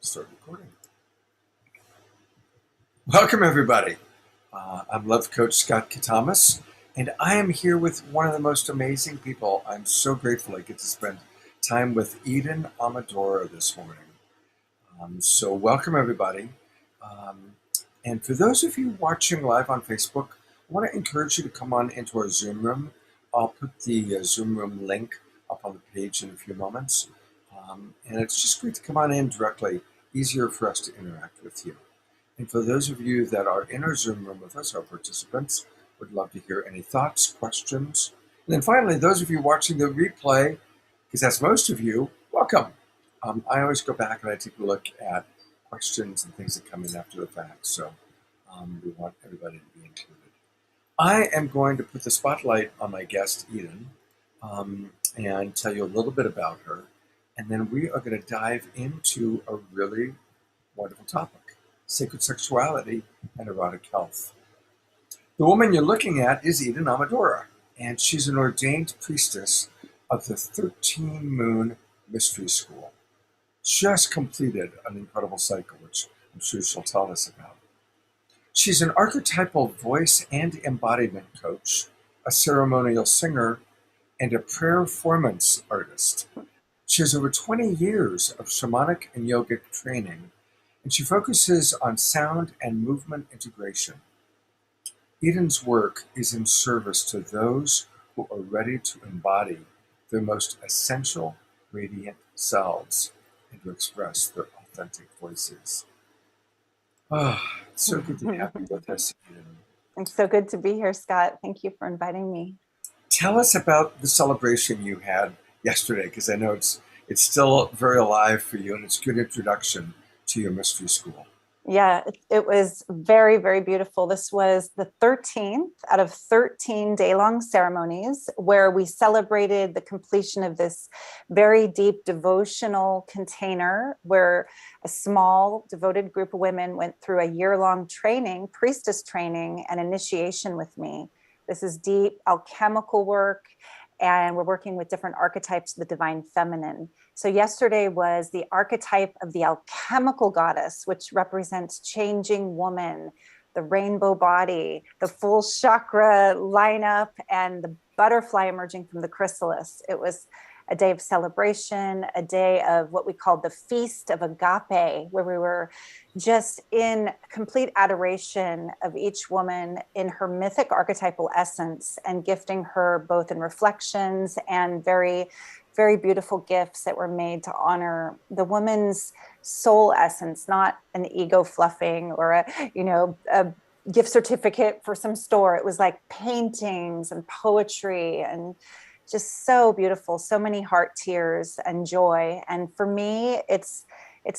Start recording. Welcome, everybody. I'm Love Coach Scott Katamas, and I am here with one of the most amazing people. I'm so grateful I get to spend time with Eden Amadora this morning. So welcome, everybody. And for those of you watching live on Facebook, I want to encourage you to come on into our Zoom room. I'll put the Zoom room link up on the page in a few moments. And it's just great to come on in directly, easier for us to interact with you. And for those of you that are in our Zoom room with us, our participants, would love to hear any thoughts, questions. And then finally, those of you watching the replay, because that's most of you, welcome. I always go back and I take a look at questions and things that come in after the fact. So we want everybody to be included. I am going to put the spotlight on my guest, Eden, and tell you a little bit about her. And then we are going to dive into a really wonderful topic: sacred sexuality and erotic health. The woman you're looking at is Eden Amadora, and she's an ordained priestess of the 13 Moon Mystery School. Just completed an incredible cycle, which I'm sure she'll tell us about. She's an archetypal voice and embodiment coach, a ceremonial singer, and a performance artist. She has over 20 years of shamanic and yogic training, and she focuses on sound and movement integration. Eden's work is in service to those who are ready to embody their most essential radiant selves and to express their authentic voices. It's so good to have you with us, Eden. It's so good to be here, Scott. Thank you for inviting me. Tell us about the celebration you had yesterday, because I know it's still very alive for you, and it's a good introduction to your mystery school. Yeah, it was very, very beautiful. This was the 13th out of 13 day-long ceremonies where we celebrated the completion of this very deep devotional container where a small devoted group of women went through a year-long training, priestess training, and initiation with me. This is deep alchemical work, and we're working with different archetypes of the divine feminine. So yesterday was the archetype of the alchemical goddess, which represents changing woman, the rainbow body, the full chakra lineup, and the butterfly emerging from the chrysalis. It was a day of celebration, a day of what we called the Feast of Agape, where we were just in complete adoration of each woman in her mythic archetypal essence and gifting her both in reflections and very, very beautiful gifts that were made to honor the woman's soul essence, not an ego fluffing or a gift certificate for some store. It was like paintings and poetry and just so beautiful, so many heart tears and joy. And for me, it's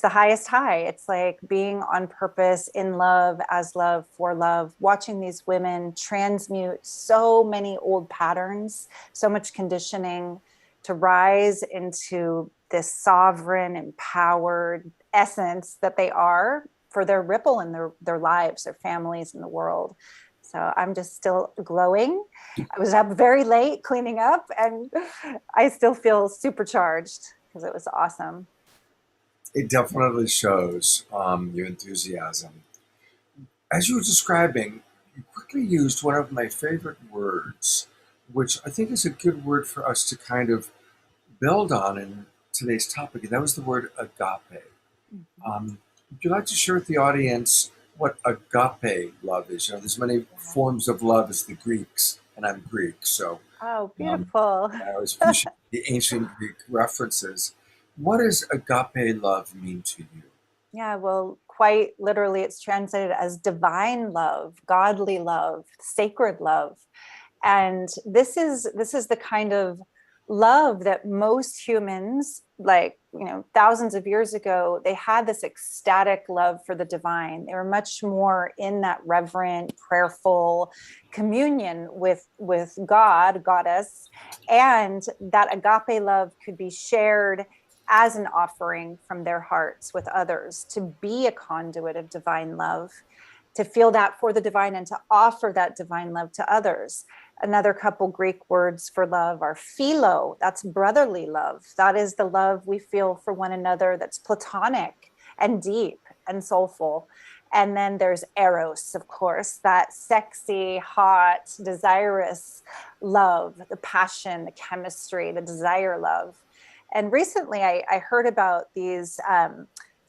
the highest high. It's like being on purpose, in love, as love, for love, watching these women transmute so many old patterns, so much conditioning to rise into this sovereign, empowered essence that they are for their ripple in their lives, their families, and the world. So I'm just still glowing. I was up very late cleaning up, and I still feel supercharged because it was awesome. It definitely shows your enthusiasm. As you were describing, you quickly used one of my favorite words, which I think is a good word for us to kind of build on in today's topic, and that was the word agape. Would you like to share with the audience what agape love is? You know, there's many forms of love as the Greeks, and I'm Greek, so beautiful. I always appreciate the ancient Greek references. What does agape love mean to you? Yeah, well, quite literally, it's translated as divine love, godly love, sacred love. And this is the kind of love that most humans, like, thousands of years ago, they had this ecstatic love for the divine. They were much more in that reverent, prayerful communion with God, goddess, and that agape love could be shared as an offering from their hearts with others, to be a conduit of divine love, to feel that for the divine and to offer that divine love to others. Another couple Greek words for love are philo. That's brotherly love. That is the love we feel for one another that's platonic and deep and soulful. And then there's eros, of course, that sexy, hot, desirous love, the passion, the chemistry, the desire love. And recently I heard about these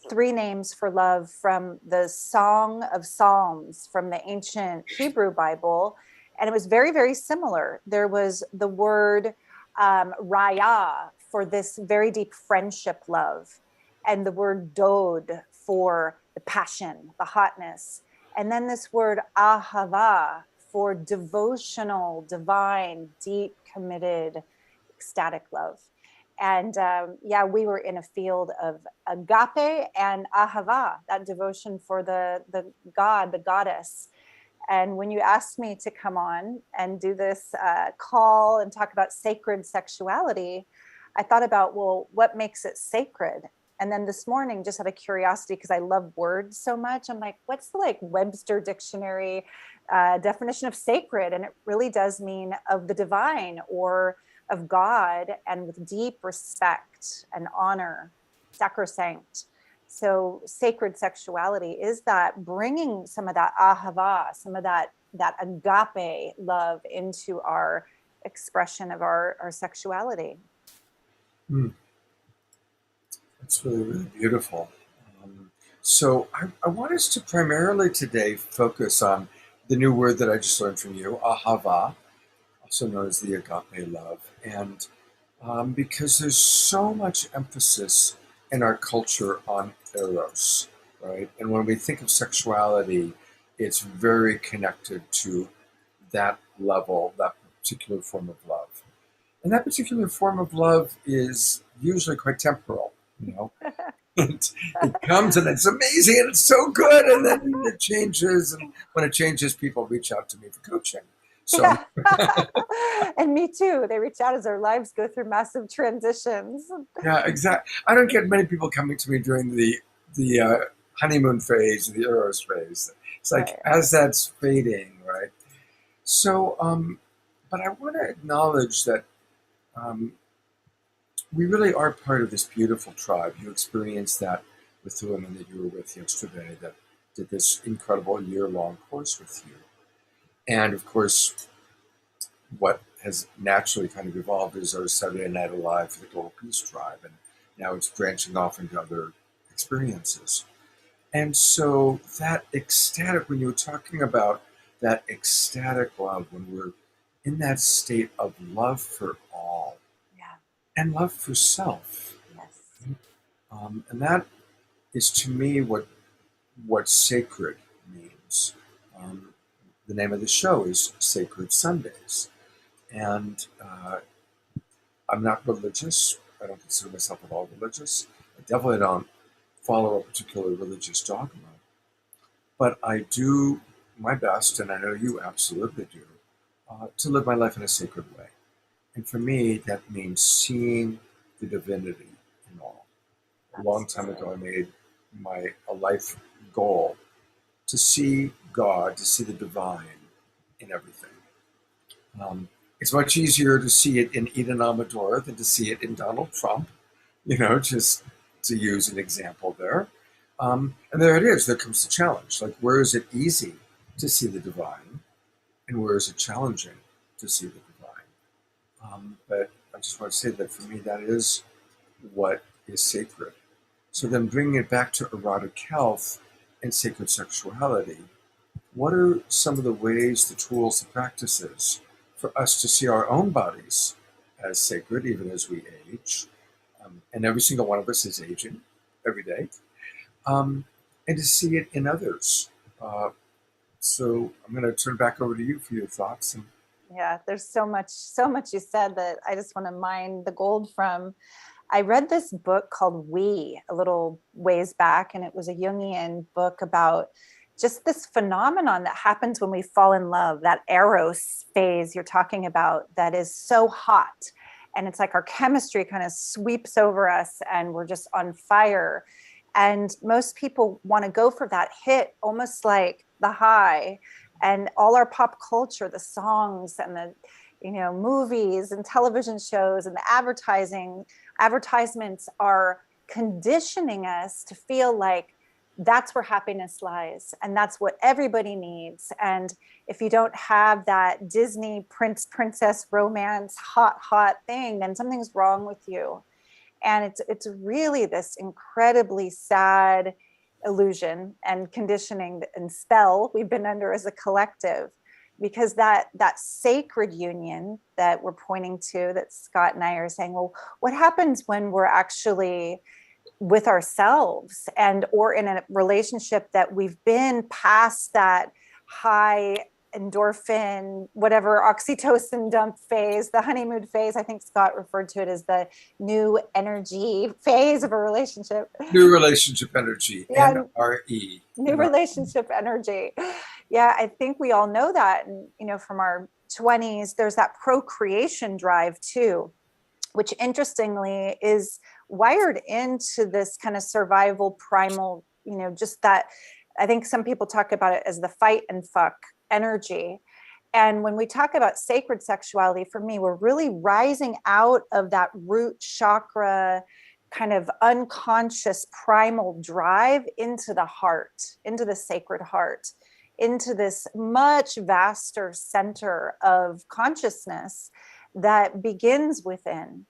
three names for love from the Song of Psalms from the ancient Hebrew Bible. And it was very, very similar. There was the word raya for this very deep friendship love, and the word dod for the passion, the hotness. And then this word ahava for devotional, divine, deep, committed, ecstatic love. And yeah, we were in a field of agape and ahava, that devotion for the God, the goddess. And when you asked me to come on and do this call and talk about sacred sexuality, I thought about, well, what makes it sacred? And then this morning, just out of curiosity, because I love words so much, I'm like, what's the like Webster dictionary definition of sacred? And it really does mean of the divine or of God, and with deep respect and honor, sacrosanct. So sacred sexuality is that bringing some of that ahava, some of that agape love into our expression of our sexuality. Hmm. That's really, really beautiful. Um, so I want us to primarily today focus on the new word that I just learned from you, ahava, also known as the agape love. And because there's so much emphasis in our culture on eros, right? And when we think of sexuality, it's very connected to that level, that particular form of love. And that particular form of love is usually quite temporal, you know. It comes and it's amazing and it's so good, and then it changes. And when it changes, people reach out to me for coaching. So Yeah. And me too. They reach out as our lives go through massive transitions. yeah, exactly. I don't get many people coming to me during the honeymoon phase, the eros phase. It's like Right. as that's fading, right? So, but I want to acknowledge that um, we really are part of this beautiful tribe. You experienced that with the women that you were with yesterday that did this incredible year-long course with you. And of course, what has naturally kind of evolved is our Saturday Night Alive for the Global Peace Tribe. And now it's branching off into other experiences. And so that ecstatic, when you were talking about that ecstatic love, when we're in that state of love for all Yeah. and love for self, Yes. and that is to me what sacred means. Um, the name of the show is Sacred Sundays, and I'm not religious. I don't consider myself at all religious. I definitely don't follow a particular religious dogma, but I do my best, and I know you absolutely do, to live my life in a sacred way. And for me, that means seeing the divinity in all. A long time ago, I Absolutely. made my a life goal to see God, to see the divine in everything. It's much easier to see it in Eden Amador than to see it in Donald Trump, just to use an example there. And there it is. There comes the challenge. Like, where is it easy to see the divine, and where is it challenging to see the divine? But I just want to say that for me, that is what is sacred. So then bringing it back to erotic health and sacred sexuality, what are some of the ways, the tools, the practices for us to see our own bodies as sacred, even as we age? And every single one of us is aging every day, um, and to see it in others. Uh, so I'm going to turn back over to you for your thoughts. And Yeah, there's so much you said that I just want to mine the gold from. I read this book called We a little ways back, and it was a Jungian book about just this phenomenon that happens when we fall in love, that eros phase you're talking about, that is so hot. And it's like our chemistry kind of sweeps over us and we're just on fire. And most people want to go for that hit, almost like the high. And all our pop culture, the songs and the movies and television shows and the advertisements are conditioning us to feel like that's where happiness lies and that's what everybody needs. And if you don't have that Disney prince princess romance hot thing, then something's wrong with you. And it's really this incredibly sad illusion and conditioning and spell we've been under as a collective, because that sacred union that we're pointing to, that Scott and I are saying, well, what happens when we're actually with ourselves and or in a relationship that we've been past that high endorphin, whatever, oxytocin dump phase, the honeymoon phase. I think Scott referred to it as the new energy phase of a relationship. New relationship energy, Yeah, NRE. new relationship energy. Yeah, I think we all know that. And, you know, from our 20s, there's that procreation drive too, which interestingly is wired into this kind of survival primal, you know, just that. I think some people talk about it as the fight and fuck energy. And when we talk about sacred sexuality, for me, we're really rising out of that root chakra kind of unconscious primal drive into the heart, into the sacred heart, into this much vaster center of consciousness that begins within.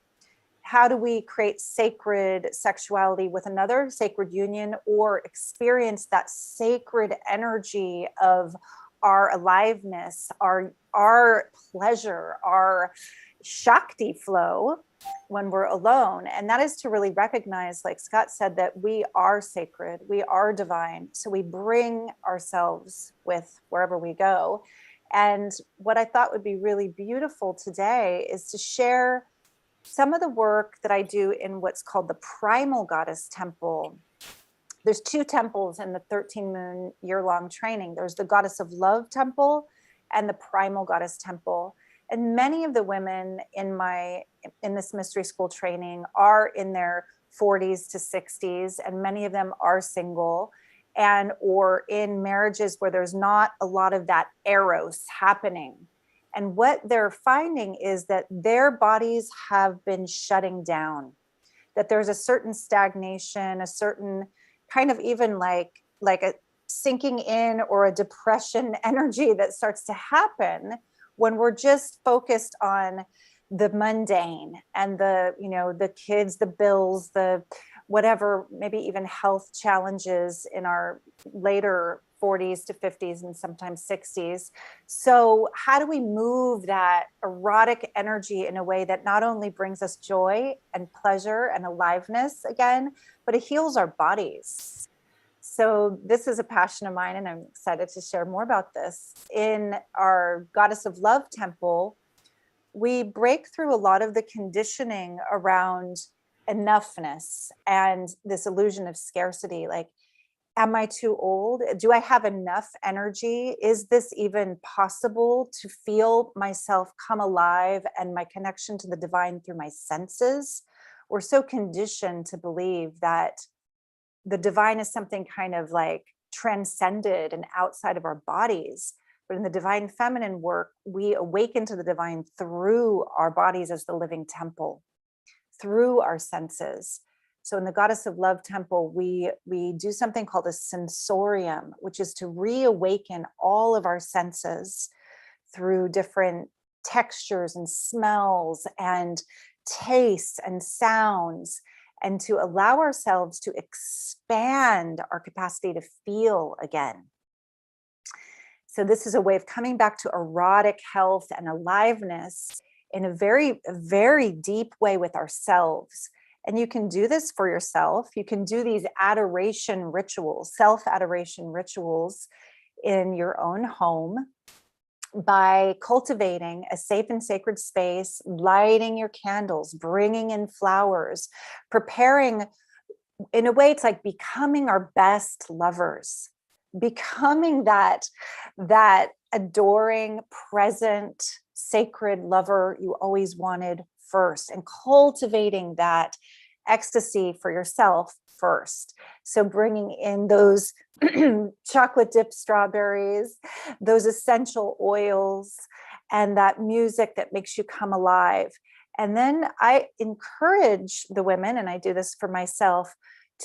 How do we create sacred sexuality with another sacred union, or experience that sacred energy of our aliveness, our pleasure, our Shakti flow when we're alone? And that is to really recognize, like Scott said, that we are sacred, we are divine. So we bring ourselves with wherever we go. And what I thought would be really beautiful today is to share some of the work that I do in what's called the Primal Goddess Temple. There's 2 temples in the 13-moon year-long training. There's the Goddess of Love Temple and the Primal Goddess Temple. And many of the women in this mystery school training are in their 40s to 60s, and many of them are single and or in marriages where there's not a lot of that eros happening. And what they're finding is that their bodies have been shutting down, that there's a certain stagnation, a certain kind of even like a sinking in or a depression energy that starts to happen when we're just focused on the mundane and the, you know, the kids, the bills, the whatever, maybe even health challenges in our later 40s to 50s and sometimes 60s. So how do we move that erotic energy in a way that not only brings us joy and pleasure and aliveness again, but it heals our bodies? So this is a passion of mine, and I'm excited to share more about this. In our Goddess of Love Temple, we break through a lot of the conditioning around enoughness and this illusion of scarcity. Like, am I too old? Do I have enough energy? Is this even possible to feel myself come alive and my connection to the divine through my senses? We're so conditioned to believe that the divine is something kind of like transcended and outside of our bodies. But in the divine feminine work, we awaken to the divine through our bodies as the living temple, through our senses. So in the Goddess of Love Temple, we do something called a sensorium, which is to reawaken all of our senses through different textures and smells and tastes and sounds, and to allow ourselves to expand our capacity to feel again. So this is a way of coming back to erotic health and aliveness in a very, very deep way with ourselves. And you can do this for yourself. You can do these adoration rituals, self-adoration rituals in your own home by cultivating a safe and sacred space, lighting your candles, bringing in flowers, preparing. In a way, it's like becoming our best lovers, becoming that adoring, present, sacred lover you always wanted first, and cultivating that ecstasy for yourself first. So bringing in those chocolate dipped strawberries, those essential oils, and that music that makes you come alive. And then I encourage the women, and I do this for myself,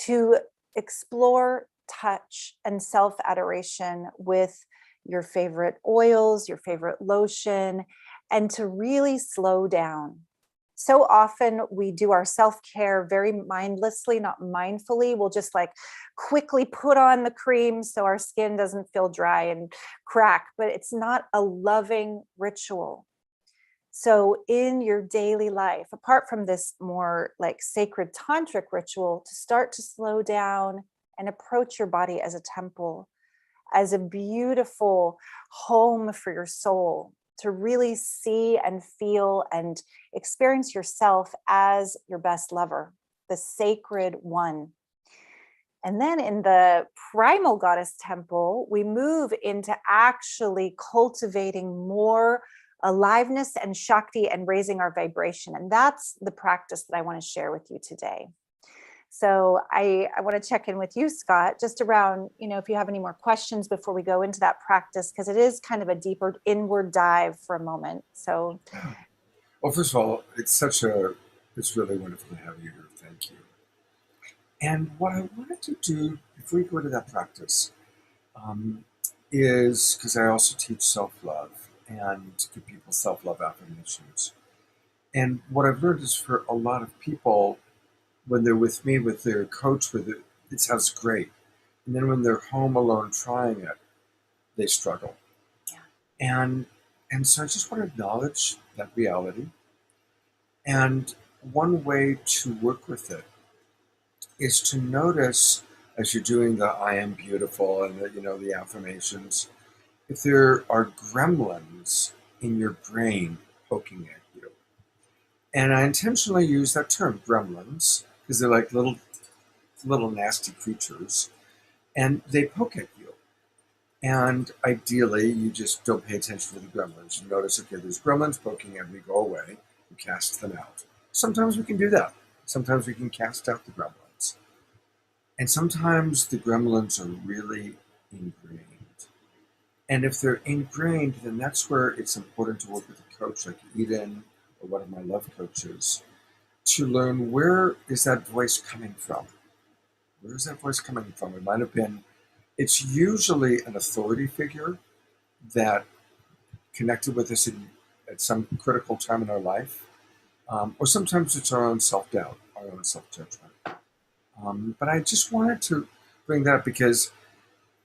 to explore touch and self-adoration with your favorite oils, your favorite lotion, and to really slow down. So often we do our self-care very mindlessly, not mindfully. We'll just like quickly put on the cream so our skin doesn't feel dry and crack, but it's not a loving ritual. So in your daily life, apart from this more like sacred tantric ritual, to start to slow down and approach your body as a temple, as a beautiful home for your soul, to really see and feel and experience yourself as your best lover, the sacred one. And then in the primal goddess temple, we move into actually cultivating more aliveness and Shakti and raising our vibration. And that's the practice that I want to share with you today. So I want to check in with you, Scott, just around, if you have any more questions before we go into that practice, because it is kind of a deeper inward dive for a moment. So Well, first of all, it's really wonderful to have you here. Thank you. And what I wanted to do before we go into that practice um, is because I also teach self-love and give people self-love affirmations. And what I've learned is for a lot of people, when they're with me, with their coach, it sounds great. And then when they're home alone trying it, they struggle. yeah. And and so I just want to acknowledge that reality. And one way to work with it is to notice as you're doing the I am beautiful and the affirmations, if there are gremlins in your brain poking at you. And I intentionally use that term, gremlins, because they're like little nasty creatures, and they poke at you. And ideally, you just don't pay attention to the gremlins. You notice, okay, there's gremlins poking at me, go away, and cast them out. Sometimes we can do that. Sometimes we can cast out the gremlins. And sometimes the gremlins are really ingrained. And if they're ingrained, then that's where it's important to work with a coach like Eden or one of my love coaches to learn, where is that voice coming from? Where is that voice coming from? It might have been, it's usually an authority figure that connected with us at some critical time in our life. Or sometimes it's our own self-doubt, our own self-judgment. But I just wanted to bring that up because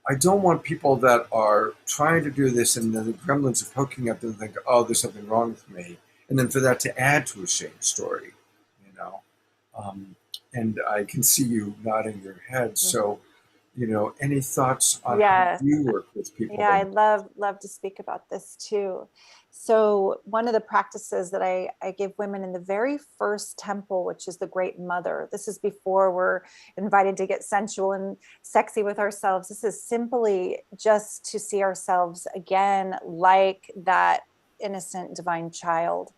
I don't want people that are trying to do this and then the gremlins are poking at them and think, oh, there's something wrong with me. And then for that to add to a shame story, you know. Um, and I can see you nodding your head. So, any thoughts on how Yes. you work with people Yeah, I that love to speak about this too. So one of the practices that I give women in the very first temple, which is the Great Mother, this is before we're invited to get sensual and sexy with ourselves. This is simply just to see ourselves again like that innocent divine child.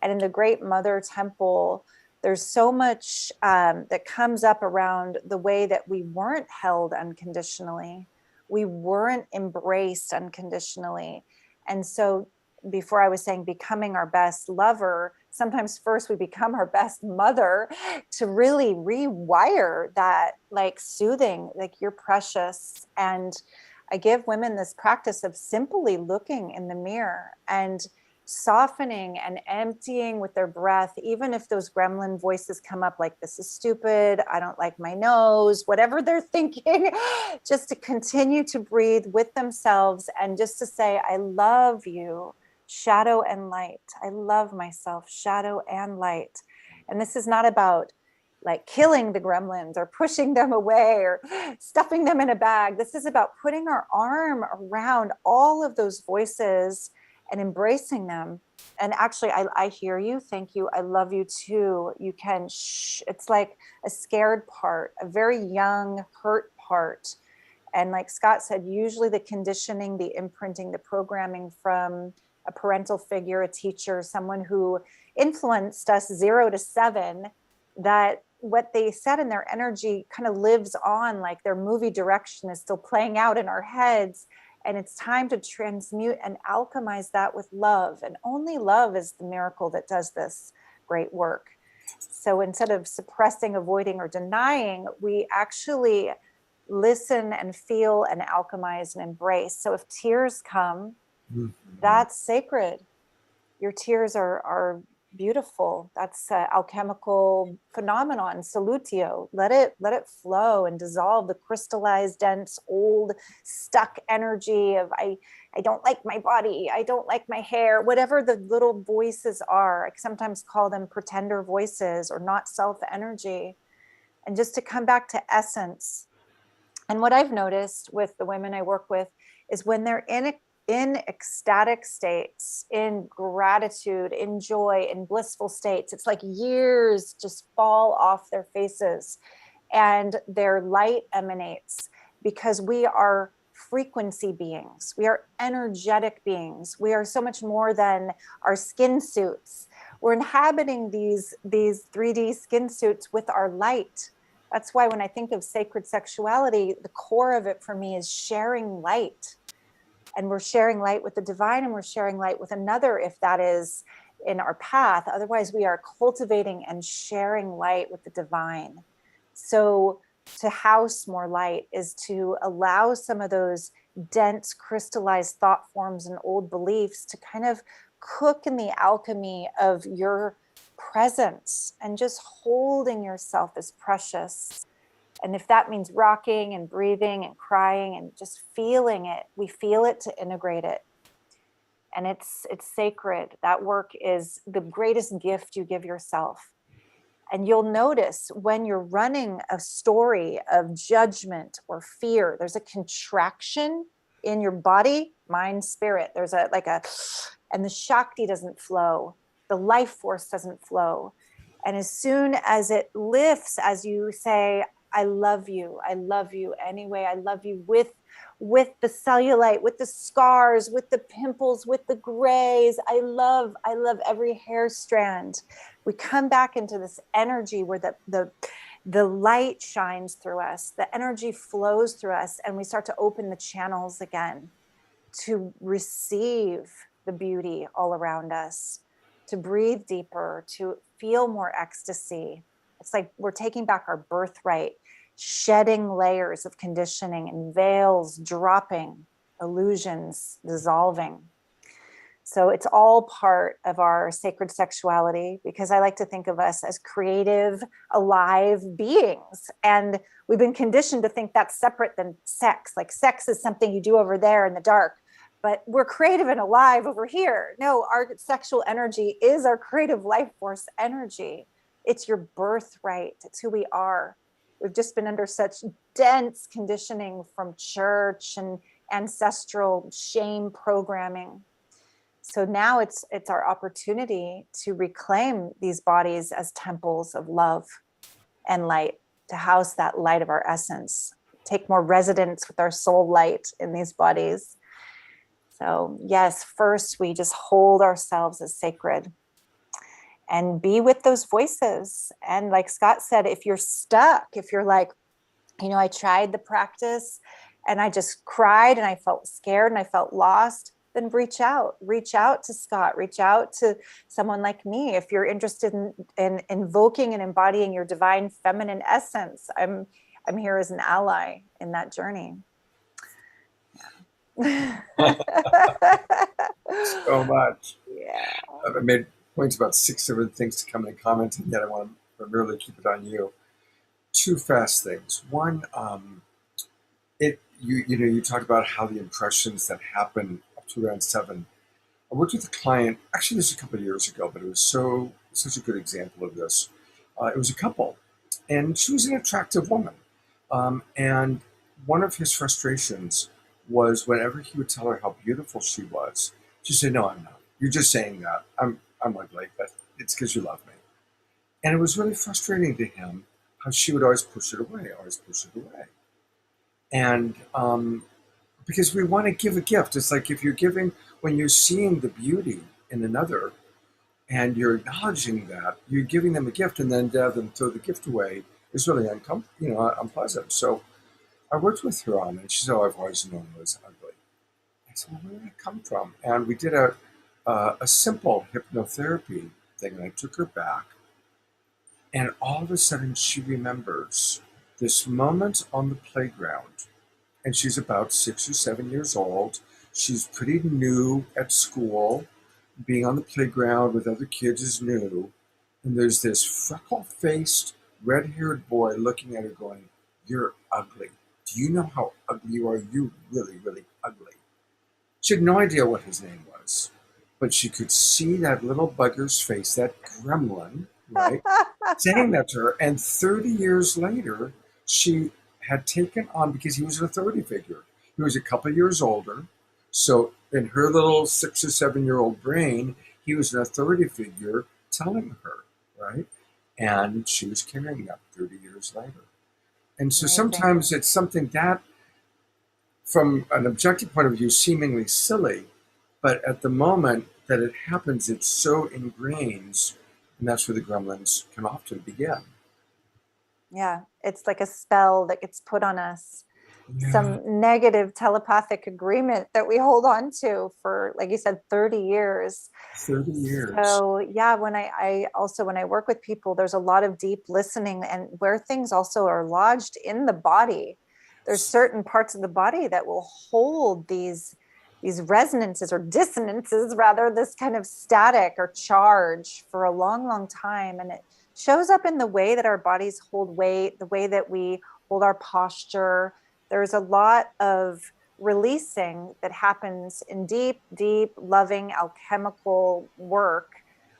And in the Great Mother temple, there's so much that comes up around the way that we weren't held unconditionally, we weren't embraced unconditionally. And so before I was saying becoming our best lover, sometimes first we become our best mother to really rewire that, like soothing, like you're precious. And I give women this practice of simply looking in the mirror and softening and emptying with their breath, even if those gremlin voices come up like, this is stupid, I don't like my nose, whatever they're thinking, just to continue to breathe with themselves and just to say, I love you, shadow and light. I love myself, shadow and light. And this is not about like killing the gremlins or pushing them away or stuffing them in a bag. This is about putting our arm around all of those voices and embracing them. And actually, I hear you. Thank you. I love you too. You can it's like a scared part, a very young, hurt part. And like Scott said, usually the conditioning, the imprinting, the programming from a parental figure, a teacher, someone who influenced us 0 to 7, that what they said in their energy kind of lives on, like their movie direction is still playing out in our heads. And it's time to transmute and alchemize that with love. And only love is the miracle that does this. great work. So instead of suppressing, avoiding, or denying, we actually listen and feel and alchemize and embrace. So if tears come, that's sacred. Your tears are beautiful. That's an alchemical phenomenon, solutio. Let it flow and dissolve the crystallized, dense, old, stuck energy of I don't like my body, I don't like my hair, whatever the little voices are. I sometimes call them pretender voices or not self energy. And just to come back to essence. And what I've noticed with the women I work with is when they're in ecstatic states, in gratitude, in joy, in blissful states, it's like years just fall off their faces and their light emanates, because we are frequency beings. We are energetic beings. We are so much more than our skin suits. We're inhabiting these 3D skin suits with our light. That's why when I think of sacred sexuality, the core of it for me is sharing light. And we're sharing light with the divine, and we're sharing light with another if that is in our path. Otherwise, we are cultivating and sharing light with the divine. So to house more light is to allow some of those dense, crystallized thought forms and old beliefs to kind of cook in the alchemy of your presence and just holding yourself as precious. And if that means rocking and breathing and crying and just feeling it, we feel it to integrate it. And it's sacred. That work is the greatest gift you give yourself. And you'll notice when you're running a story of judgment or fear, there's a contraction in your body, mind, spirit. There's and the Shakti doesn't flow. The life force doesn't flow. And as soon as it lifts, as you say, I love you anyway, I love you with the cellulite, with the scars, with the pimples, with the grays. I love every hair strand. We come back into this energy where the light shines through us, the energy flows through us, and we start to open the channels again to receive the beauty all around us, to breathe deeper, to feel more ecstasy. It's like we're taking back our birthright, shedding layers of conditioning and veils dropping, illusions dissolving. So it's all part of our sacred sexuality, because I like to think of us as creative, alive beings. And we've been conditioned to think that's separate than sex. Like sex is something you do over there in the dark, but we're creative and alive over here. No, our sexual energy is our creative life force energy. It's your birthright. It's who we are. We've just been under such dense conditioning from church and ancestral shame programming. So now it's our opportunity to reclaim these bodies as temples of love and light, to house that light of our essence, take more residence with our soul light in these bodies. So yes, first we just hold ourselves as sacred and be with those voices. And like Scott said, if you're stuck, if you're like, I tried the practice and I just cried and I felt scared and I felt lost, then reach out to Scott, reach out to someone like me. If you're interested in invoking and embodying your divine feminine essence, I'm here as an ally in that journey. Yeah. So much. Yeah. I made points about 6 different things to come in and comment, and yet I want to really keep it on you. 2 fast things. One, you talked about how the impressions that happen up to around 7. I worked with a client, actually this was a couple of years ago, but it was such a good example of this. It was a couple, and she was an attractive woman. And one of his frustrations was whenever he would tell her how beautiful she was, she said, "No, I'm not. You're just saying that. I'm ugly, but it's because you love me." And it was really frustrating to him how she would always push it away, always push it away. And because we want to give a gift. It's like if you're giving, when you're seeing the beauty in another and you're acknowledging that, you're giving them a gift, and then to have them throw the gift away is really unpleasant. So I worked with her on it, and she said, "Oh, I've always known I was ugly." I said, "Well, where did that come from?" And we did a simple hypnotherapy something, and I took her back. And all of a sudden, she remembers this moment on the playground. And she's about 6 or 7 years old. She's pretty new at school. Being on the playground with other kids is new. And there's this freckle faced, red haired boy looking at her going, "You're ugly. Do you know how ugly you are? You're really, really ugly." She had no idea what his name was, but she could see that little bugger's face, that gremlin, right, saying that to her. And 30 years later, she had taken on, because he was an authority figure. He was a couple of years older. So in her little 6 or 7 year old brain, he was an authority figure telling her, right? And she was carrying that 30 years later. And so Amazing. sometimes it's something that, from an objective point of view, seemingly silly, but at the moment that it happens, it's so ingrained, and that's where the gremlins can often begin. Yeah, it's like a spell that gets put on us, Yeah, some negative telepathic agreement that we hold on to for, like you said, 30 years. 30 years. So yeah, when I also, when I work with people, there's a lot of deep listening, and where things also are lodged in the body. There's certain parts of the body that will hold these resonances or dissonances, rather, this kind of static or charge for a long, long time. And it shows up in the way that our bodies hold weight, the way that we hold our posture. There's a lot of releasing that happens in deep, deep, loving, alchemical work,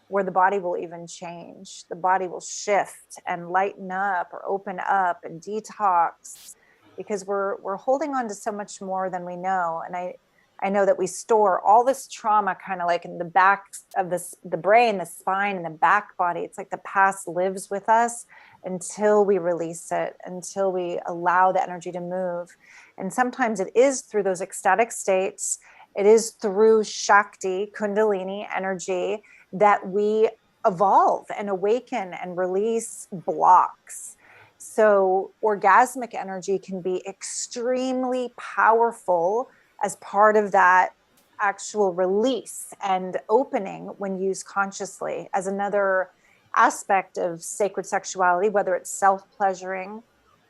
where the body will even change. The body will shift and lighten up or open up and detox, because we're holding on to so much more than we know. And I know that we store all this trauma kind of like in the back of the brain, the spine, and the back body. It's like the past lives with us until we release it, until we allow the energy to move. And sometimes it is through those ecstatic states, it is through Shakti, Kundalini energy, that we evolve and awaken and release blocks. So, orgasmic energy can be extremely powerful as part of that actual release and opening when used consciously, as another aspect of sacred sexuality, whether it's self-pleasuring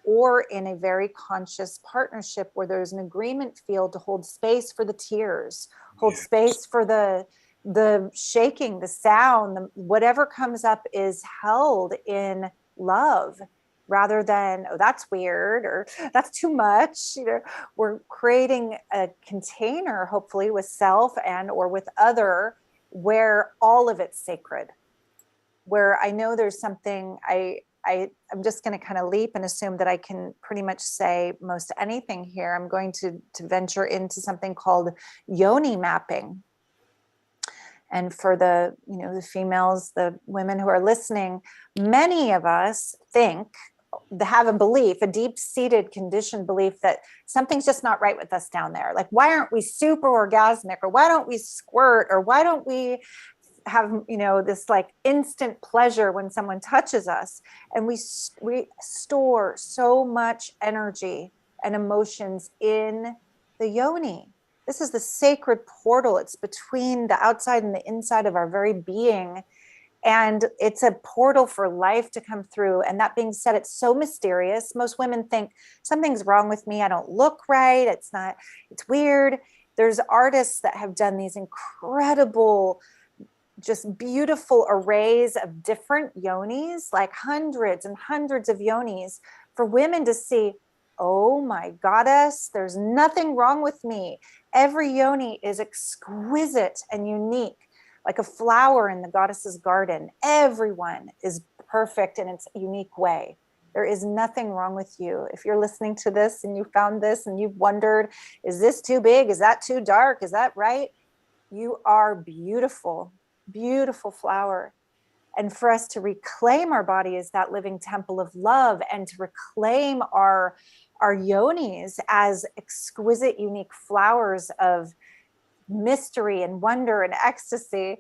or in a very conscious partnership where there's an agreement field to hold space for the tears, hold Yeah. space for the shaking, the sound, whatever comes up is held in love, rather than, oh, that's weird, or that's too much. We're creating a container, hopefully with self and or with other, where all of it's sacred. Where I know there's something, I'm just going to kind of leap and assume that I can pretty much say most anything here. I'm going to venture into something called Yoni mapping. And for the females, the women who are listening, many of us have a belief, a deep-seated conditioned belief that something's just not right with us down there. Like, why aren't we super orgasmic, or why don't we squirt, or why don't we have this like instant pleasure when someone touches us? And we store so much energy and emotions in the yoni. This is the sacred portal. It's between the outside and the inside of our very being, and it's a portal for life to come through. And that being said, it's so mysterious. Most women think something's wrong with me, I don't look right, it's weird. There's artists that have done these incredible, just beautiful arrays of different yonis, like hundreds and hundreds of yonis, for women to see, oh my goddess, there's nothing wrong with me. Every yoni is exquisite and unique, like a flower in the goddess's garden. Everyone is perfect in its unique way. There is nothing wrong with you. If you're listening to this and you found this and you've wondered, is this too big? Is that too dark? Is that right? You are beautiful, beautiful flower. And for us to reclaim our body as that living temple of love, and to reclaim our yonis as exquisite, unique flowers of mystery and wonder and ecstasy.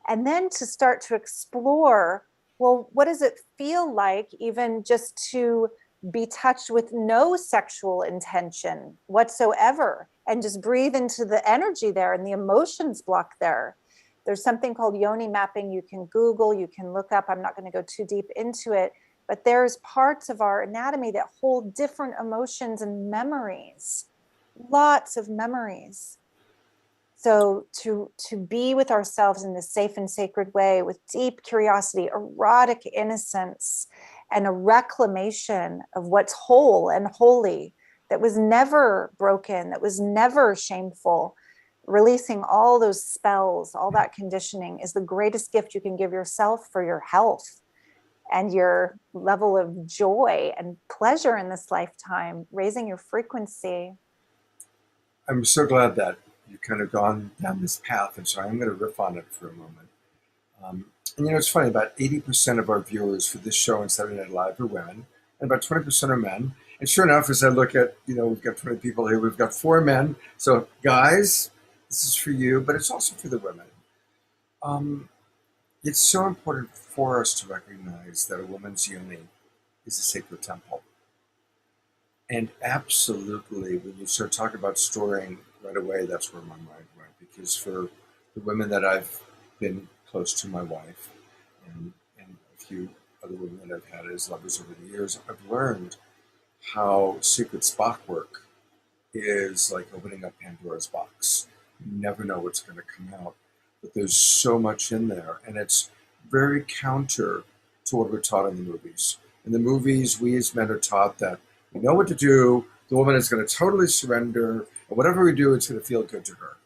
And then to start to explore, well, what does it feel like even just to be touched with no sexual intention whatsoever, and just breathe into the energy there and the emotions block there? There's something called Yoni mapping. You can Google, you can look up. I'm not going to go too deep into it, but there's parts of our anatomy that hold different emotions and memories, lots of memories. So to be with ourselves in this safe and sacred way with deep curiosity, erotic innocence, and a reclamation of what's whole and holy, that was never broken, that was never shameful, releasing all those spells, all that conditioning, is the greatest gift you can give yourself for your health and your level of joy and pleasure in this lifetime, raising your frequency. I'm so glad that you've kind of gone down this path, and so I'm going to riff on it for a moment. And it's funny, about 80% of our viewers for this show on Saturday Night Live are women, and about 20% are men. And sure enough, as I look at, we've got 20 people here, we've got 4 men. So guys, this is for you, but it's also for the women. It's so important for us to recognize that a woman's yoni is a sacred temple. And absolutely, when you start talking about storing right away, that's where my mind went. Because for the women that I've been close to, my wife, and a few other women that I've had as lovers over the years, I've learned how secret spot work is like opening up Pandora's box. You never know what's going to come out. But there's so much in there. And it's very counter to what we're taught in the movies. In the movies, we as men are taught that we know what to do. The woman is going to totally surrender. And whatever we do, it's going to feel good to her.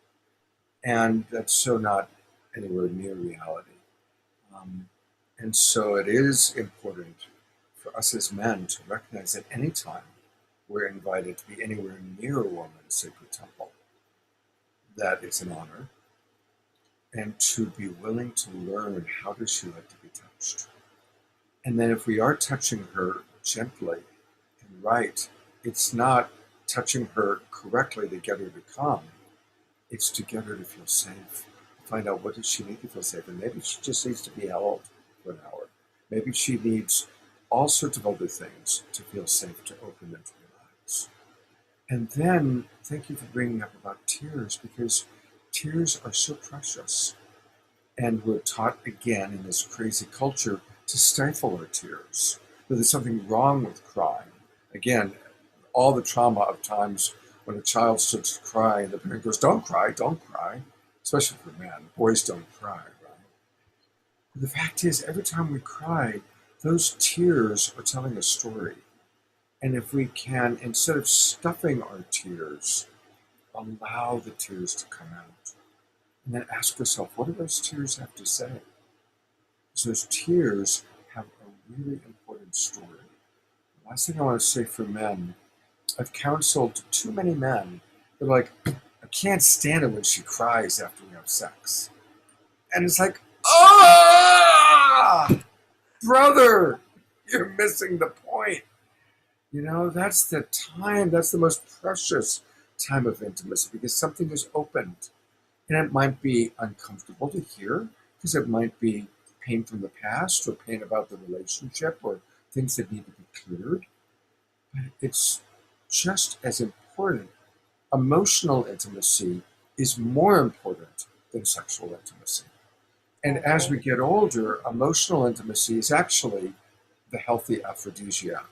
And that's so not anywhere near reality. And so it is important for us as men to recognize at any time we're invited to be anywhere near a woman's sacred temple, that it's an honor, and to be willing to learn how does she like to be touched. And then if we are touching her gently and right, it's not touching her correctly to get her to come. It's to get her to feel safe, to find out what does she need to feel safe. And maybe she just needs to be held for an hour. Maybe she needs all sorts of other things to feel safe, to open and to relax. And then, thank you for bringing up about tears, because tears are so precious. And we're taught again in this crazy culture to stifle our tears. That there's something wrong with crying. Again, all the trauma of times when a child starts to cry and the parent goes, don't cry, especially for men. Boys don't cry, right? But the fact is, every time we cry, those tears are telling a story. And if we can, instead of stuffing our tears, allow the tears to come out. And then ask yourself, what do those tears have to say? Because those tears have a really important story. The last thing I want to say for men, I've counseled too many men. They're like, I can't stand it when she cries after we have sex. And it's like, ah, brother, you're missing the point. That's the time, that's the most precious time of intimacy, because something is opened. And it might be uncomfortable to hear, because it might be pain from the past or pain about the relationship or things that need to be cleared. But it's just as important. Emotional intimacy is more important than sexual intimacy. And as we get older, emotional intimacy is actually the healthy aphrodisiac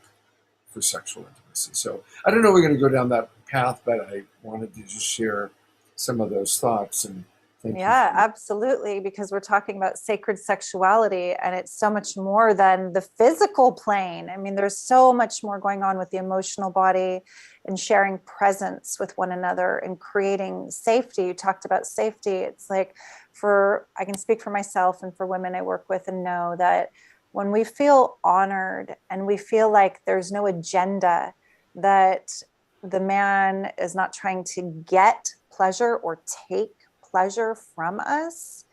for sexual intimacy. So I don't know if we're going to go down that path, but I wanted to just share some of those thoughts. And yeah, absolutely, because we're talking about sacred sexuality, and it's so much more than the physical plane. I mean, there's so much more going on with the emotional body and sharing presence with one another and creating safety. You talked about safety. It's like, I can speak for myself and for women I work with and know that when we feel honored and we feel like there's no agenda, that the man is not trying to get pleasure or take pleasure from us,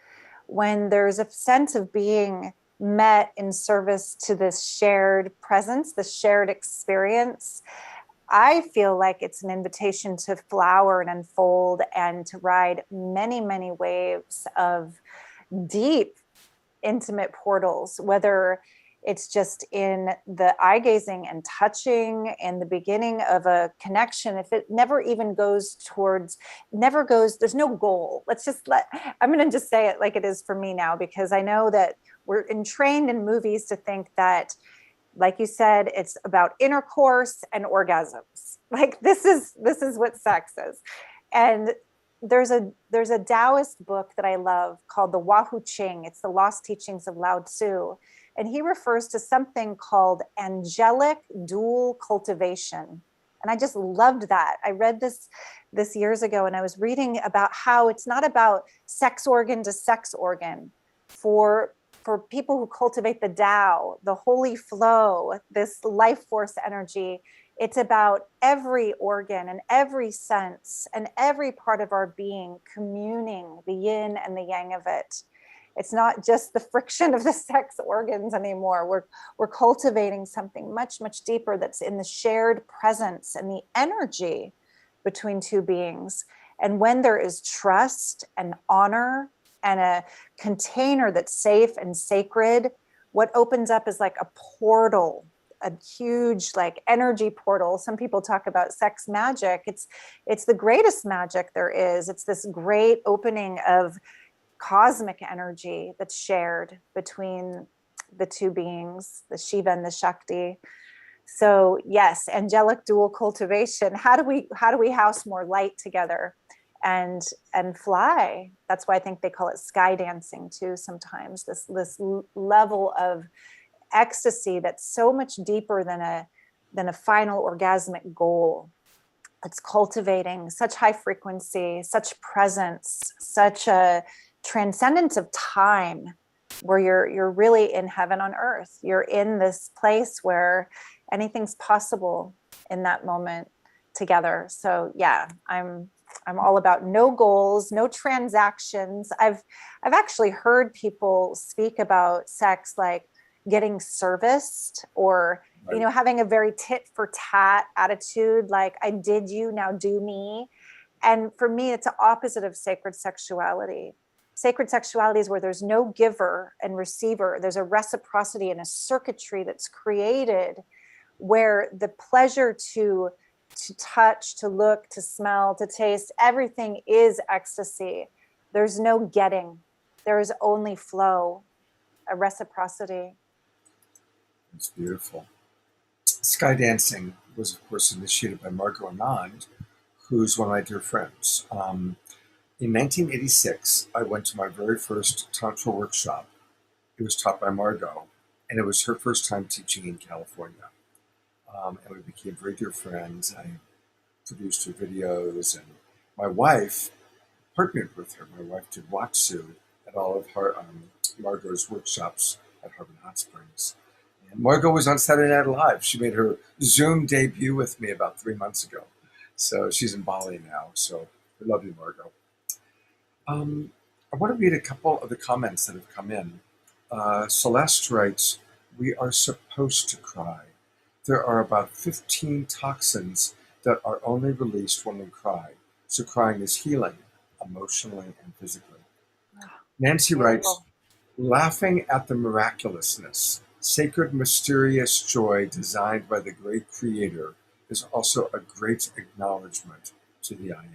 when there's a sense of being met in service to this shared presence, this shared experience, I feel like it's an invitation to flower and unfold and to ride many, many waves of deep, intimate portals, whether It's just in the eye gazing and touching and the beginning of a connection. If it never even goes towards, never goes, there's no goal. I'm going to just say it like it is for me now, because I know that we're trained in movies to think that, like you said, it's about intercourse and orgasms. Like this is what sex is. And there's a Taoist book that I love called the Wahoo Ching. It's the Lost Teachings of Lao Tzu. And he refers to something called angelic dual cultivation. And I just loved that. I read this years ago, and I was reading about how it's not about sex organ to sex organ. For people who cultivate the Tao, the holy flow, this life force energy, it's about every organ and every sense and every part of our being communing the yin and the yang of it. It's not just the friction of the sex organs anymore. We're cultivating something much, much deeper that's in the shared presence and the energy between two beings. And when there is trust and honor and a container that's safe and sacred, what opens up is like a portal, a huge like energy portal. Some people talk about sex magic. It's the greatest magic there is. It's this great opening of cosmic energy that's shared between the two beings, the Shiva and the Shakti. So yes, angelic dual cultivation. How do we house more light together and fly? That's why I think they call it sky dancing too sometimes. This level of ecstasy that's so much deeper than a final orgasmic goal. It's cultivating such high frequency, such presence, such a transcendence of time, where you're really in heaven on earth. You're in this place where anything's possible in that moment together. So yeah, I'm all about no goals, no transactions. I've actually heard people speak about sex like getting serviced, or Right. having a very tit for tat attitude, like I did you, now do me. And for me, it's the opposite of sacred sexuality. Sacred sexuality is where there's no giver and receiver. There's a reciprocity and a circuitry that's created where the pleasure to touch, to look, to smell, to taste, everything is ecstasy. There's no getting. There is only flow, a reciprocity. It's beautiful. Sky dancing was, of course, initiated by Margot Anand, who's one of my dear friends. In 1986, I went to my very first Tantra workshop. It was taught by Margot, and it was her first time teaching in California. And we became very dear friends. I produced her videos, and my wife partnered with her. My wife did Watsu at all of her Margot's workshops at Harbin Hot Springs. And Margot was on Saturday Night Live. She made her Zoom debut with me about 3 months ago. So she's in Bali now. So I love you, Margot. I want to read a couple of the comments that have come in. Celeste writes, "We are supposed to cry. There are about 15 toxins that are only released when we cry. So crying is healing, emotionally and physically." Nancy writes, "Laughing at the miraculousness, sacred, mysterious joy designed by the great creator is also a great acknowledgement to the I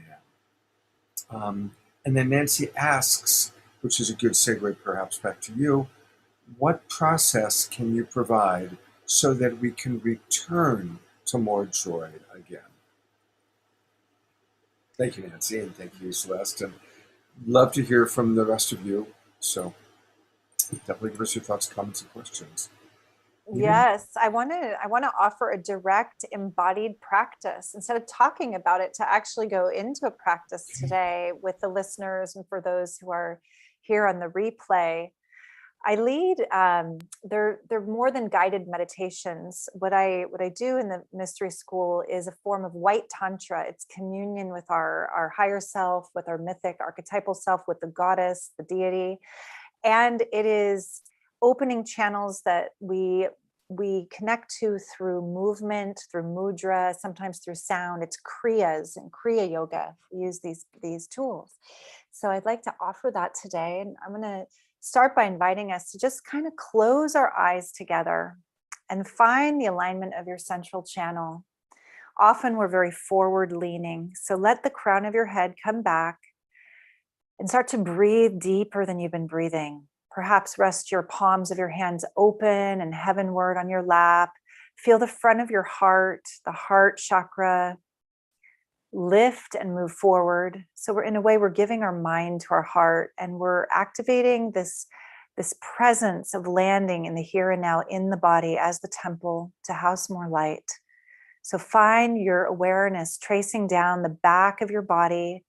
am." And then Nancy asks, which is a good segue perhaps back to you, what process can you provide so that we can return to more joy again? Thank you, Nancy, and thank you, Celeste. And love to hear from the rest of you. So definitely give us your thoughts, comments, and questions. Yes, I want to offer a direct embodied practice instead of talking about it, to actually go into a practice today with the listeners and for those who are here on the replay. I lead they're more than guided meditations. What I do in the mystery school is a form of white tantra. It's communion with our higher self, with our mythic archetypal self, with the goddess, the deity. And it is opening channels that we connect to through movement, through mudra, sometimes through sound. It's kriyas and kriya yoga. We use these tools. So I'd like to offer that today, and I'm going to start by inviting us to just kind of close our eyes together and find the alignment of your central channel. Often we're very forward leaning, so let the crown of your head come back and start to breathe deeper than you've been breathing. Perhaps rest your palms of your hands open and heavenward on your lap. Feel the front of your heart, the heart chakra, lift and move forward. So we're, in a way, we're giving our mind to our heart, and we're activating this presence of landing in the here and now in the body as the temple to house more light. So find your awareness tracing down the back of your body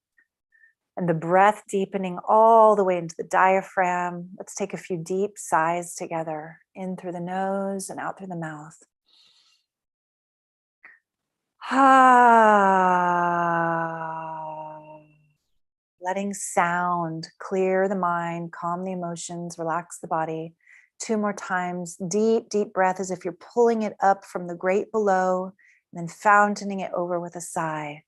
and the breath deepening all the way into the diaphragm. Let's take a few deep sighs together, in through the nose and out through the mouth. Letting sound clear the mind, calm the emotions, relax the body. 2 more times. Deep, deep breath as if you're pulling it up from the great below, and then fountaining it over with a sigh.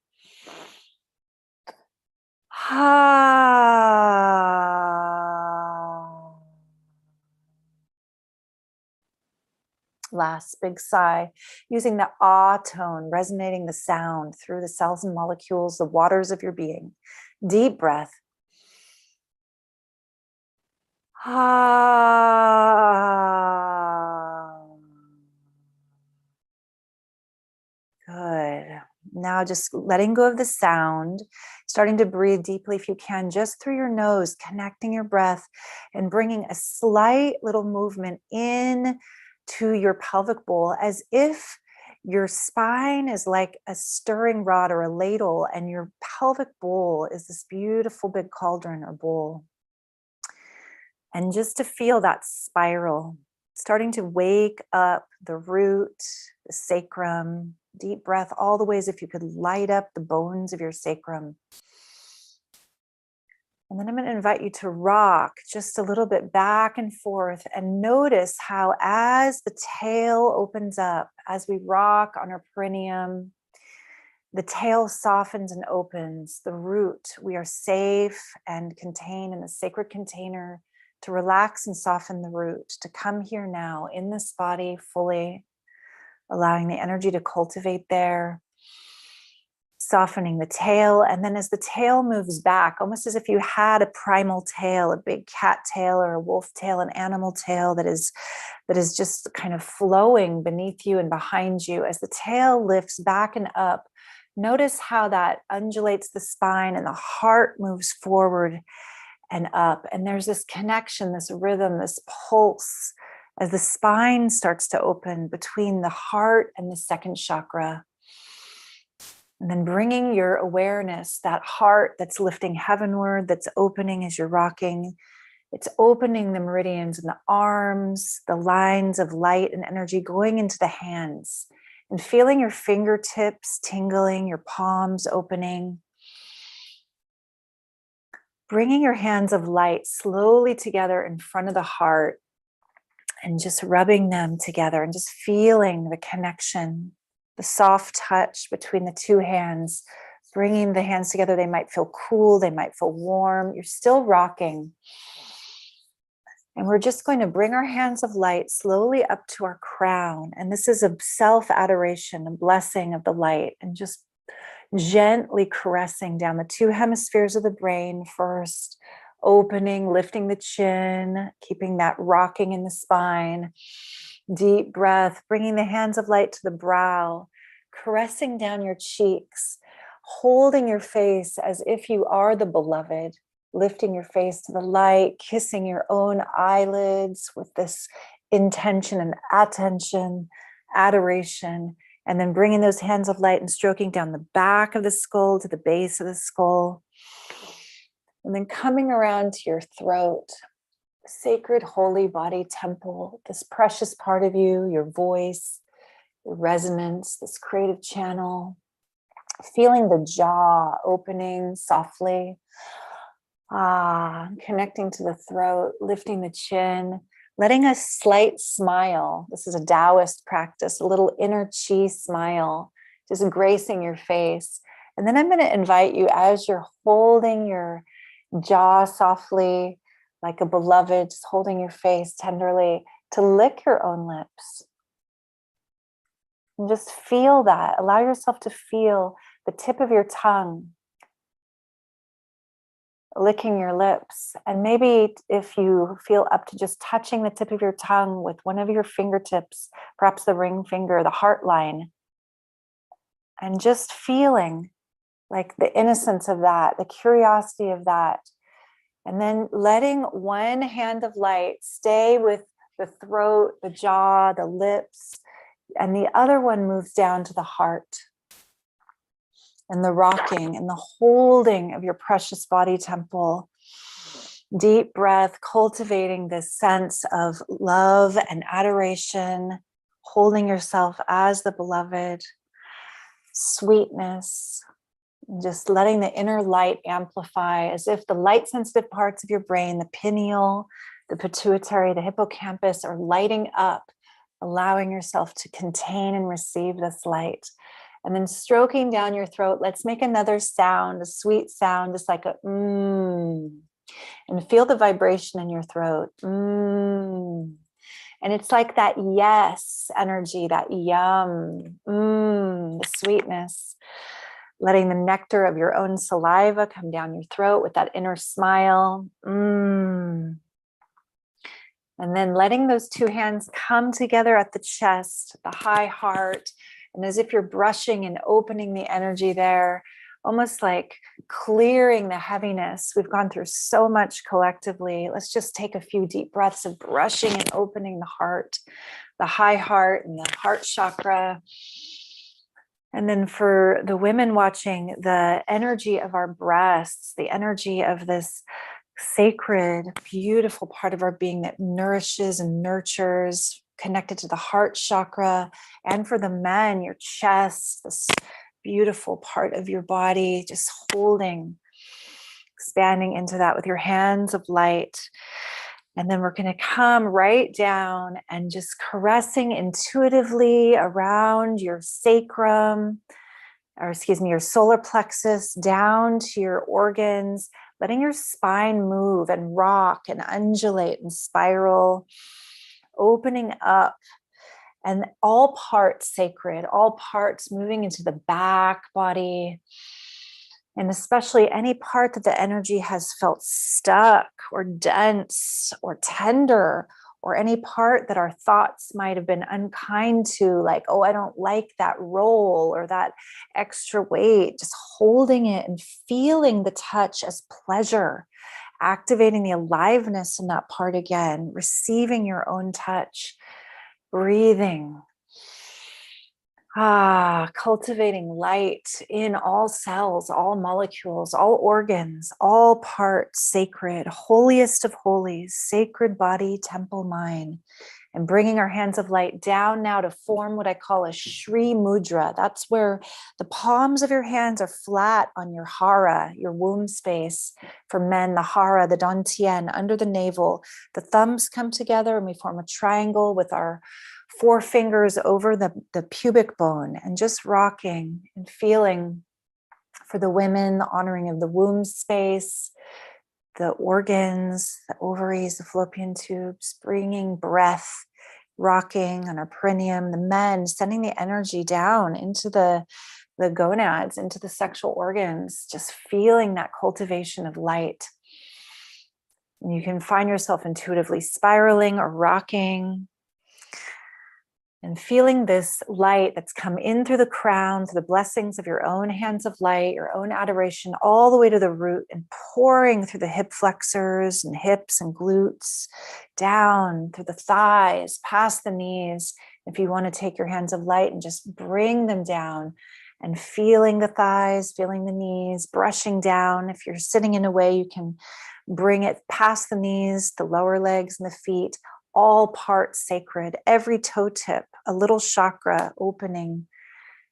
Last big sigh, using the ah tone, resonating the sound through the cells and molecules, the waters of your being. Deep breath. Good. Now just letting go of the sound, starting to breathe deeply if you can, just through your nose, connecting your breath and bringing a slight little movement in to your pelvic bowl, as if your spine is like a stirring rod or a ladle, and your pelvic bowl is this beautiful big cauldron or bowl. And just to feel that spiral, starting to wake up the root, the sacrum. Deep breath all the way as if you could light up the bones of your sacrum. And then I'm going to invite you to rock just a little bit back and forth, and notice how, as the tail opens up, as we rock on our perineum, the tail softens and opens. The root, we are safe and contained in a sacred container to relax and soften the root, to come here now in this body fully, allowing the energy to cultivate there, softening the tail. And then as the tail moves back, almost as if you had a primal tail, a big cat tail or a wolf tail, an animal tail that is just kind of flowing beneath you and behind you. As the tail lifts back and up, notice how that undulates the spine and the heart moves forward and up. And there's this connection, this rhythm, this pulse, as the spine starts to open between the heart and the second chakra. And then bringing your awareness, that heart that's lifting heavenward, that's opening as you're rocking. It's opening the meridians in the arms, the lines of light and energy going into the hands, and feeling your fingertips tingling, your palms opening. Bringing your hands of light slowly together in front of the heart, and just rubbing them together and just feeling the connection, the soft touch between the two hands, bringing the hands together. They might feel cool, they might feel warm. You're still rocking. And we're just going to bring our hands of light slowly up to our crown. And this is a self-adoration, a blessing of the light, and just gently caressing down the 2 hemispheres of the brain first, opening, lifting the chin, keeping that rocking in the spine. Deep breath, bringing the hands of light to the brow, caressing down your cheeks, holding your face as if you are the beloved, lifting your face to the light, kissing your own eyelids with this intention and attention, adoration, and then bringing those hands of light and stroking down the back of the skull to the base of the skull. And then coming around to your throat, sacred holy body temple, this precious part of you, your voice, your resonance, this creative channel, feeling the jaw opening softly, connecting to the throat, lifting the chin, letting a slight smile. This is a Taoist practice, a little inner chi smile, just gracing your face. And then I'm going to invite you, as you're holding your jaw softly, like a beloved, just holding your face tenderly, to lick your own lips. And just feel that. Allow yourself to feel the tip of your tongue licking your lips. And maybe if you feel up to just touching the tip of your tongue with one of your fingertips, perhaps the ring finger, the heart line, and just feeling like the innocence of that, the curiosity of that. And then letting one hand of light stay with the throat, the jaw, the lips, and the other one moves down to the heart. And the rocking and the holding of your precious body temple. Deep breath, cultivating this sense of love and adoration, holding yourself as the beloved, sweetness, just letting the inner light amplify as if the light sensitive parts of your brain, the pineal, the pituitary, the hippocampus are lighting up, allowing yourself to contain and receive this light. And then stroking down your throat, let's make another sound, a sweet sound, just like a mmm. And feel the vibration in your throat. Mmm. And it's like that yes energy, that yum, mmm, the sweetness. Letting the nectar of your own saliva come down your throat with that inner smile. Mmm. And then letting those two hands come together at the chest, the high heart. And as if you're brushing and opening the energy there, almost like clearing the heaviness. We've gone through so much collectively. Let's just take a few deep breaths of brushing and opening the heart, the high heart and the heart chakra. And then for the women watching, the energy of our breasts, the energy of this sacred, beautiful part of our being that nourishes and nurtures, connected to the heart chakra. And for the men, your chest, this beautiful part of your body, just holding, expanding into that with your hands of light. And then we're going to come right down and just caressing intuitively around your sacrum, or excuse me, your solar plexus, down to your organs, letting your spine move and rock and undulate and spiral, opening up, and all parts sacred, all parts moving into the back body. And especially any part that the energy has felt stuck or dense or tender, or any part that our thoughts might have been unkind to, like, oh, I don't like that role or that extra weight, just holding it and feeling the touch as pleasure, activating the aliveness in that part again, receiving your own touch, breathing. Cultivating light in all cells, all molecules, all organs, all parts, sacred, holiest of holies, sacred body, temple, mind. And bringing our hands of light down now to form what I call a Shri Mudra. That's where the palms of your hands are flat on your hara, your womb space. For men, the hara, the dantian, under the navel. The thumbs come together and we form a triangle with our 4 fingers over the pubic bone, and just rocking and feeling for the women, the honoring of the womb space, the organs, the ovaries, the fallopian tubes, bringing breath, rocking on our perineum. The men, sending the energy down into the gonads, into the sexual organs, just feeling that cultivation of light. And you can find yourself intuitively spiraling or rocking, and feeling this light that's come in through the crown, through the blessings of your own hands of light, your own adoration, all the way to the root, and pouring through the hip flexors and hips and glutes, down through the thighs, past the knees. If you want to take your hands of light and just bring them down, and feeling the thighs, feeling the knees, brushing down. If you're sitting in a way, you can bring it past the knees, the lower legs and the feet, all parts sacred, every toe tip, a little chakra opening.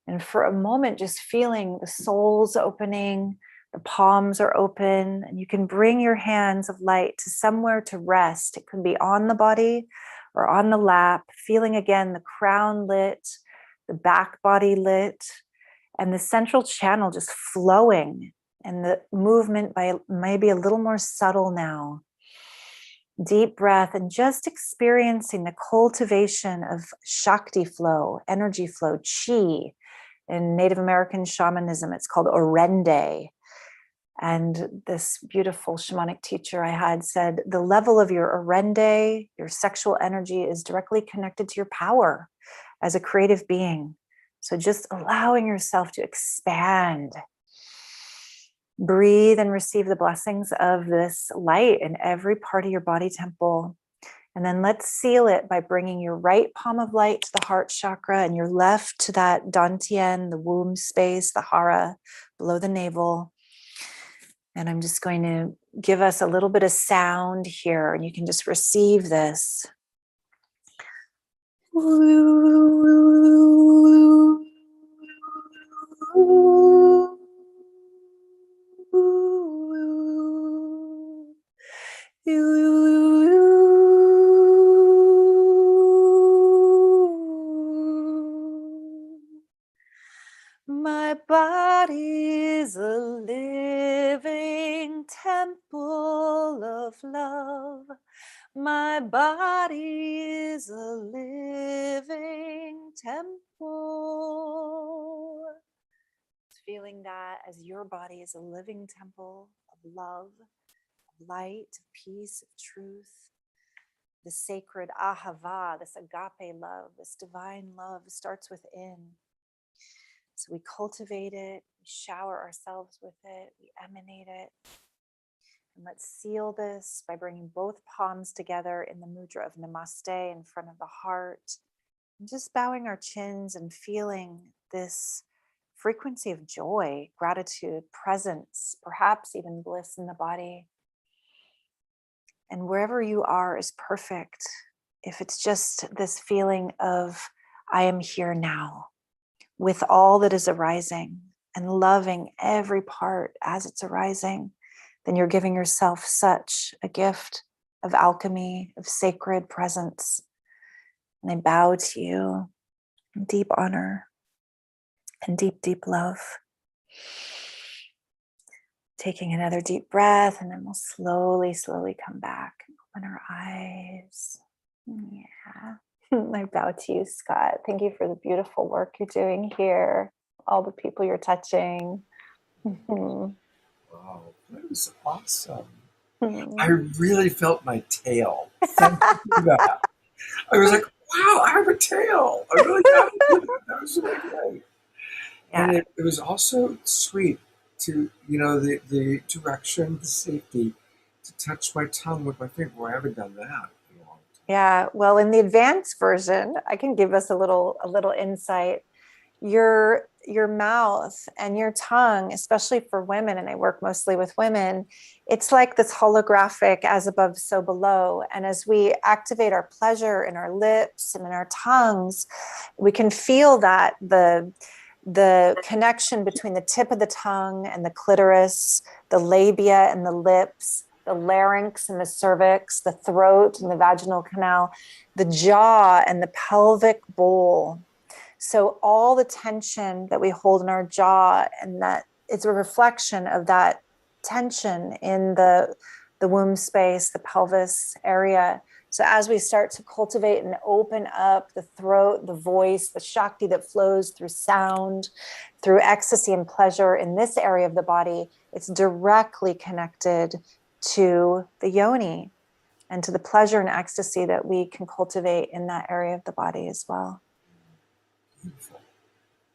And for a moment, just feeling the soles opening, the palms are open, and you can bring your hands of light to somewhere to rest. It could be on the body or on the lap, feeling again the crown lit, the back body lit, and the central channel just flowing, and the movement by maybe a little more subtle now. Deep breath and just experiencing the cultivation of Shakti flow, energy flow, chi. In Native American shamanism, it's called orende. And this beautiful shamanic teacher I had said, the level of your orende, your sexual energy, is directly connected to your power as a creative being. So just allowing yourself to expand. Breathe and receive the blessings of this light in every part of your body temple. And then let's seal it by bringing your right palm of light to the heart chakra and your left to that dantian, the womb space, the hara, below the navel. And I'm just going to give us a little bit of sound here, and you can just receive this. My body is a living temple of love. My body is a living temple. Feeling that as your body is a living temple of love, of light, of peace, of truth. The sacred ahava, this agape love, this divine love starts within. So we cultivate it, we shower ourselves with it, we emanate it. And let's seal this by bringing both palms together in the mudra of namaste in front of the heart. And just bowing our chins and feeling this frequency of joy, gratitude, presence, perhaps even bliss in the body. And wherever you are is perfect. If it's just this feeling of, I am here now, with all that is arising and loving every part as it's arising, then you're giving yourself such a gift of alchemy, of sacred presence. And I bow to you in deep honor and deep, deep love. Taking another deep breath, and then we'll slowly, slowly come back and open our eyes. Yeah. I bow to you, Scott. Thank you for the beautiful work you're doing here, all the people you're touching. Wow, that was awesome. I really felt my tail. Thank you for that. I was like, wow, I have a tail. I really got into that. That was really great. And Yeah. it was also sweet to, the direction, the safety, to touch my tongue with my finger. Well, I haven't done that in a long time. Yeah. Well, in the advanced version, I can give us a little insight. Your mouth and your tongue, especially for women, and I work mostly with women, it's like this holographic as above, so below. And as we activate our pleasure in our lips and in our tongues, we can feel that the connection between the tip of the tongue and the clitoris, the labia and the lips, the larynx and the cervix, the throat and the vaginal canal, the jaw and the pelvic bowl. So all the tension that we hold in our jaw, and that it's a reflection of that tension in the womb space, the pelvis area. So as we start to cultivate and open up the throat, the voice, the Shakti that flows through sound, through ecstasy and pleasure in this area of the body, it's directly connected to the Yoni and to the pleasure and ecstasy that we can cultivate in that area of the body as well. Beautiful.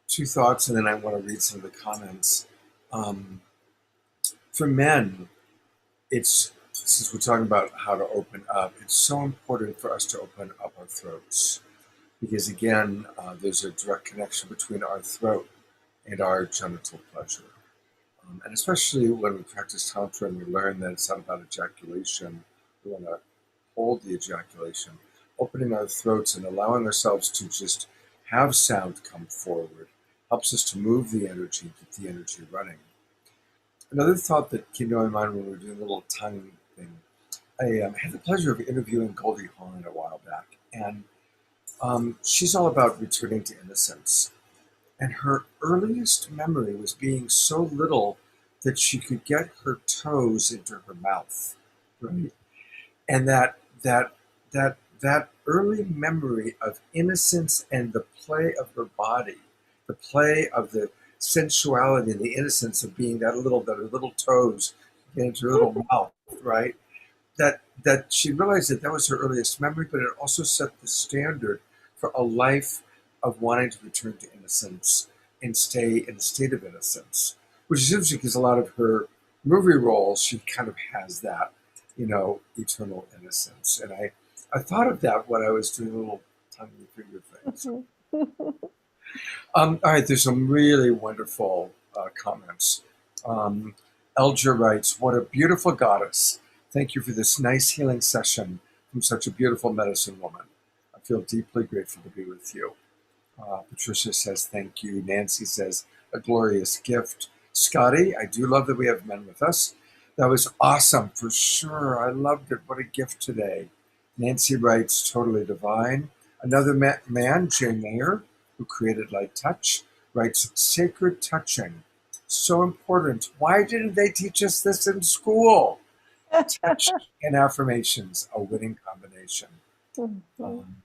Two thoughts, and then I want to read some of the comments. For men, since we're talking about how to open up, it's so important for us to open up our throats. Because again, there's a direct connection between our throat and our genital pleasure. And especially when we practice Tantra and we learn that it's not about ejaculation, we want to hold the ejaculation, opening our throats and allowing ourselves to just have sound come forward helps us to move the energy, keep the energy running. Another thought that came to my mind when we were doing a little tongue thing, I had the pleasure of interviewing Goldie Hawn a while back, and she's all about returning to innocence. And her earliest memory was being so little that she could get her toes into her mouth, right? and that early memory of innocence and the play of her body, the play of the sensuality and the innocence of being that her little toes get into her little mouth, right? That she realized that was her earliest memory, but it also set the standard for a life of wanting to return to innocence and stay in a state of innocence, which is interesting because a lot of her movie roles, she kind of has that, eternal innocence. And I thought of that when I was doing little tongue and finger things. All right, there's some really wonderful comments. Um, Elger writes, "What a beautiful goddess. Thank you for this nice healing session from such a beautiful medicine woman. I feel deeply grateful to be with you." Patricia says, "Thank you." Nancy says, "A glorious gift." Scotty, "I do love that we have men with us. That was awesome, for sure. I loved it. What a gift today." Nancy writes, "Totally divine." Another man, Jay Mayer, who created Light Touch, writes, "Sacred touching. So important. Why didn't they teach us this in school? Touch and affirmations, a winning combination." Um,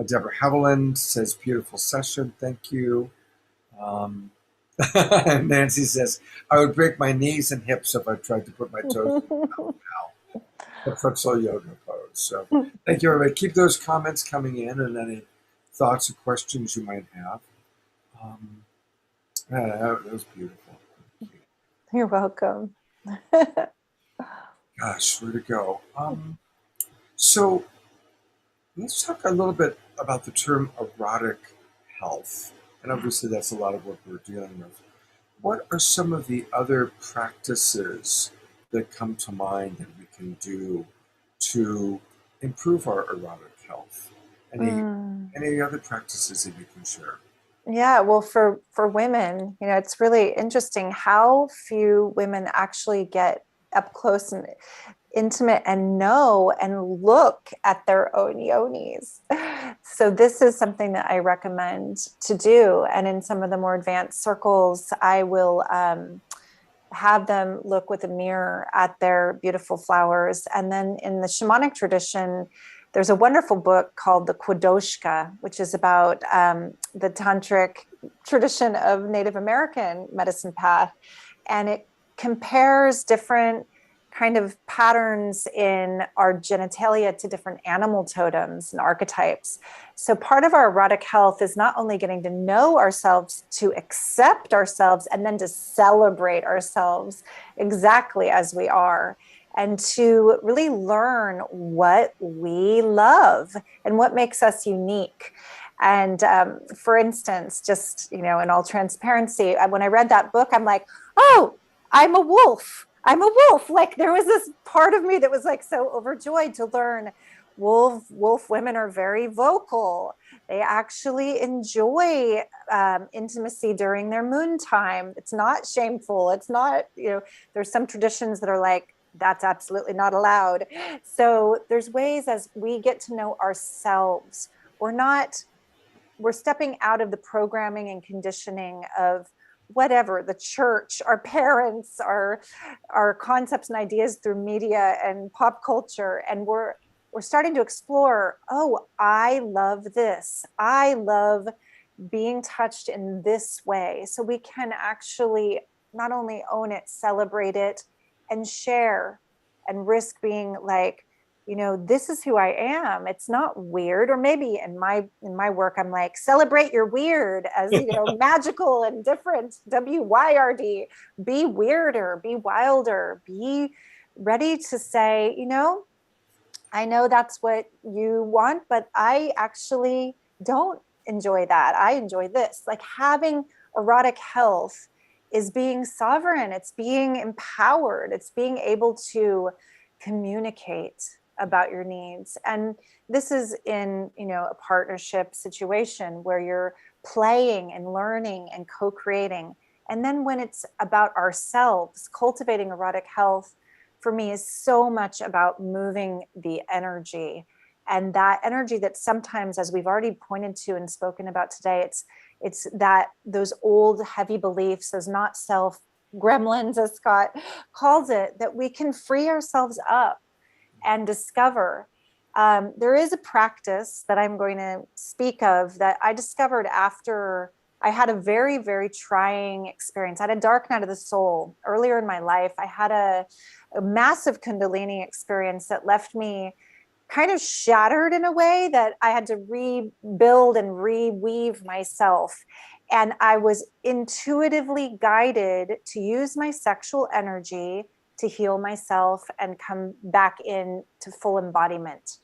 Deborah Haviland says, "Beautiful session. Thank you." Um, Nancy says, "I would break my knees and hips if I tried to put my toes in now." The pretzel yoga pose. So thank you, everybody. Keep those comments coming in and any thoughts or questions you might have. Um, that was beautiful. You're welcome. Gosh, where to go? So let's talk a little bit about the term erotic health. And obviously, that's a lot of what we're dealing with. What are some of the other practices that come to mind that we can do to improve our erotic health? Any other practices that you can share? Yeah, well, for women, it's really interesting how few women actually get up close and intimate and know and look at their own yonis. So this is something that I recommend to do. And in some of the more advanced circles, I will have them look with a mirror at their beautiful flowers. And then in the shamanic tradition, there's a wonderful book called the Kwadoshka, which is about the tantric tradition of Native American medicine path. And it compares different kind of patterns in our genitalia to different animal totems and archetypes. So part of our erotic health is not only getting to know ourselves, to accept ourselves, and then to celebrate ourselves exactly as we are, and to really learn what we love and what makes us unique. And for instance, just, in all transparency, when I read that book, I'm like, oh, I'm a wolf. I'm a wolf. Like there was this part of me that was like so overjoyed to learn wolf women are very vocal. They actually enjoy intimacy during their moon time. It's not shameful. It's not, there's some traditions that are like, that's absolutely not allowed. So there's ways as we get to know ourselves, we're stepping out of the programming and conditioning of whatever, the church, our parents, our concepts and ideas through media and pop culture. And we're starting to explore, oh, I love this. I love being touched in this way. So we can actually not only own it, celebrate it, and share and risk being like, this is who I am. It's not weird. Or maybe in my work, I'm like, celebrate your weird as, magical and different, WYRD, be weirder, be wilder, be ready to say, I know that's what you want, but I actually don't enjoy that. I enjoy this. Like having erotic health is being sovereign. It's being empowered. It's being able to communicate about your needs. And this is in, a partnership situation where you're playing and learning and co-creating. And then when it's about ourselves, cultivating erotic health for me is so much about moving the energy, and that energy that sometimes, as we've already pointed to and spoken about today, it's that those old heavy beliefs, those not self gremlins, as Scott calls it, that we can free ourselves up and discover. There is a practice that I'm going to speak of that I discovered after I had a very, very trying experience. I had a dark night of the soul earlier in my life. I had a massive Kundalini experience that left me kind of shattered in a way that I had to rebuild and reweave myself. And I was intuitively guided to use my sexual energy to heal myself and come back in to full embodiment.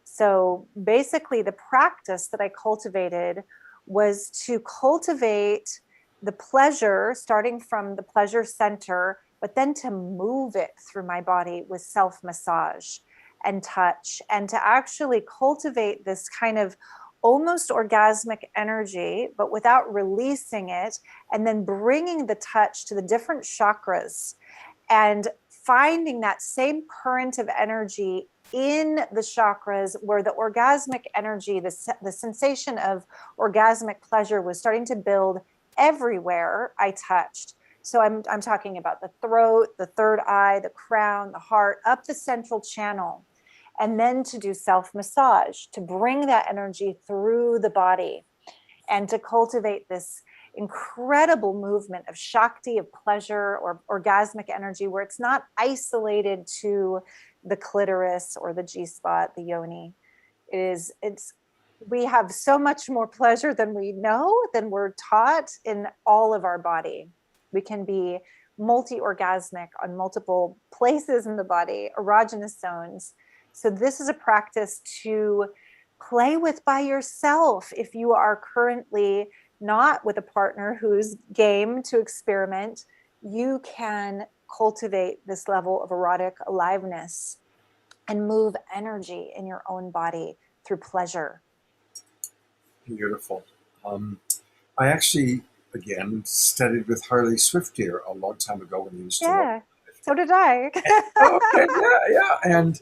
So basically, the practice that I cultivated was to cultivate the pleasure, starting from the pleasure center, but then to move it through my body with self massage and touch, and to actually cultivate this kind of almost orgasmic energy, but without releasing it, and then bringing the touch to the different chakras and finding that same current of energy in the chakras where the orgasmic energy, the sensation of orgasmic pleasure was starting to build everywhere I touched. So I'm talking about the throat, the third eye, the crown, the heart, up the central channel. And then to do self massage, to bring that energy through the body and to cultivate this incredible movement of Shakti, of pleasure or orgasmic energy, where it's not isolated to the clitoris or the G spot, the Yoni. We have so much more pleasure than we know, than we're taught in all of our body. We can be multi-orgasmic on multiple places in the body, erogenous zones. So this is a practice to play with by yourself if you are currently not with a partner who's game to experiment. You can cultivate this level of erotic aliveness and move energy in your own body through pleasure. Beautiful. I actually, again, studied with Harley Swiftier a long time ago when he used to love. Yeah, so did I. Okay, yeah, and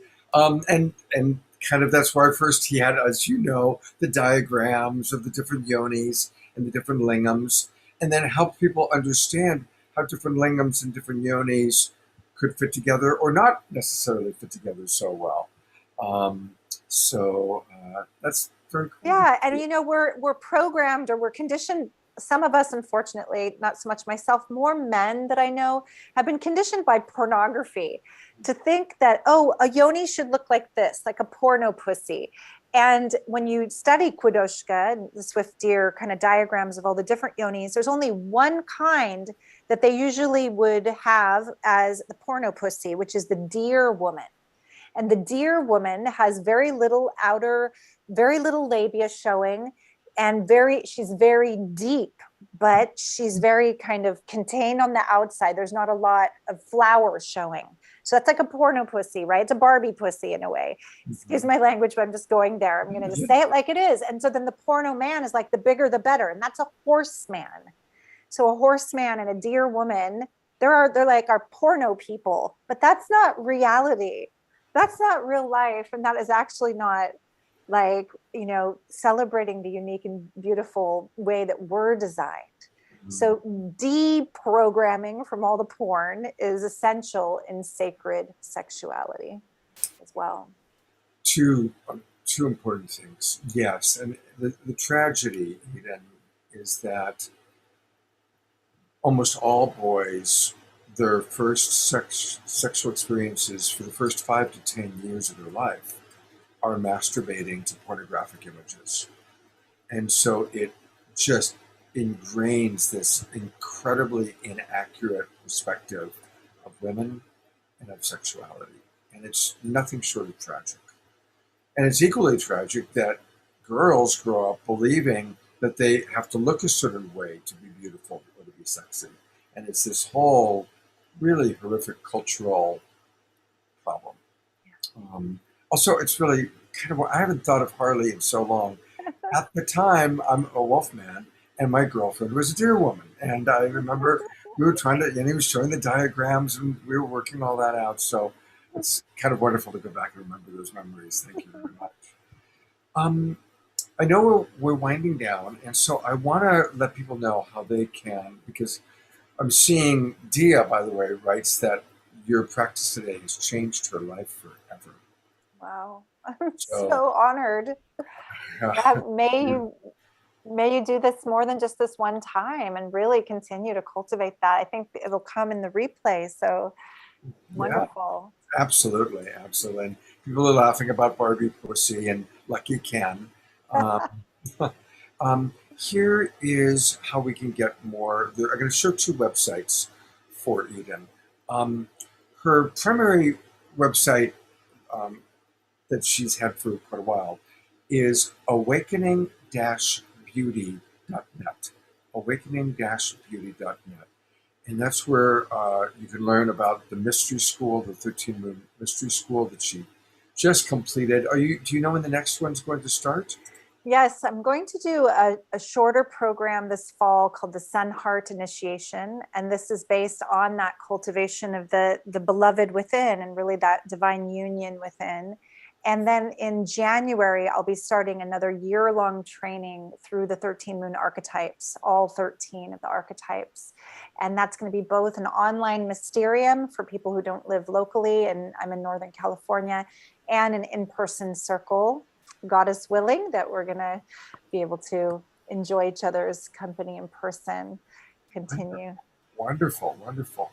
kind of that's where first he had, as you know, the diagrams of the different yonis and the different lingams, and then helped people understand how different lingams and different yonis could fit together or not necessarily fit together so well. Um, so that's very cool. Yeah, and we're programmed or we're conditioned. Some of us, unfortunately, not so much myself, more men that I know have been conditioned by pornography to think that, oh, a yoni should look like this, like a porno pussy. And when you study Qudoshka, the swift deer kind of diagrams of all the different yonis, there's only one kind that they usually would have as the porno pussy, which is the deer woman. And the deer woman has very little outer, very little labia showing, and she's very deep, but she's very kind of contained on the outside. There's not a lot of flowers showing. So that's like a porno pussy, right? It's a Barbie pussy in a way. Excuse my language, but I'm just going there. I'm going to just say it like it is. And so then the porno man is like the bigger the better. And that's a horseman. So a horseman and a deer woman, they're like our porno people, but that's not reality. That's not real life. And that is actually not like, celebrating the unique and beautiful way that we're designed. So deprogramming from all the porn is essential in sacred sexuality as well. Two important things. Yes, and the tragedy, Eden, is that almost all boys, their first sexual experiences for the first 5 to 10 years of their life are masturbating to pornographic images. And so it just ingrains this incredibly inaccurate perspective of women and of sexuality. And it's nothing short of tragic. And it's equally tragic that girls grow up believing that they have to look a certain way to be beautiful or to be sexy. And it's this whole really horrific cultural problem. Also, it's really kind of, I haven't thought of Harley in so long. At the time, I'm a wolf man, and my girlfriend was a deer woman. And I remember we were trying to, and he was showing the diagrams, and we were working all that out. So it's kind of wonderful to go back and remember those memories. Thank you very much. I know we're winding down, and so I want to let people know how they can, because I'm seeing Dia, by the way, writes that your practice today has changed her life forever. Wow. I'm So so honored. That may you do this more than just this one time and really continue to cultivate that. I think it'll come in the replay. So yeah, wonderful. absolutely, absolutely. And people are laughing about Barbie pussy and Lucky Ken. Um, here is how we can get more. I'm going to show two websites for Eden. Um, her primary website um, that she's had for quite a while is awakening-beauty.net. Awakening-beauty.net. And that's where you can learn about the mystery school, the 13 Moon Mystery School that she just completed. Do you know when the next one's going to start? Yes, I'm going to do a shorter program this fall called the Sun Heart Initiation. And this is based on that cultivation of the beloved within and really that divine union within. And then in January, I'll be starting another year-long training through the 13 moon archetypes, all 13 of the archetypes. And that's going to be both an online mysterium for people who don't live locally, and I'm in Northern California, and an in-person circle, goddess willing, that we're going to be able to enjoy each other's company in person, continue. Wonderful, wonderful.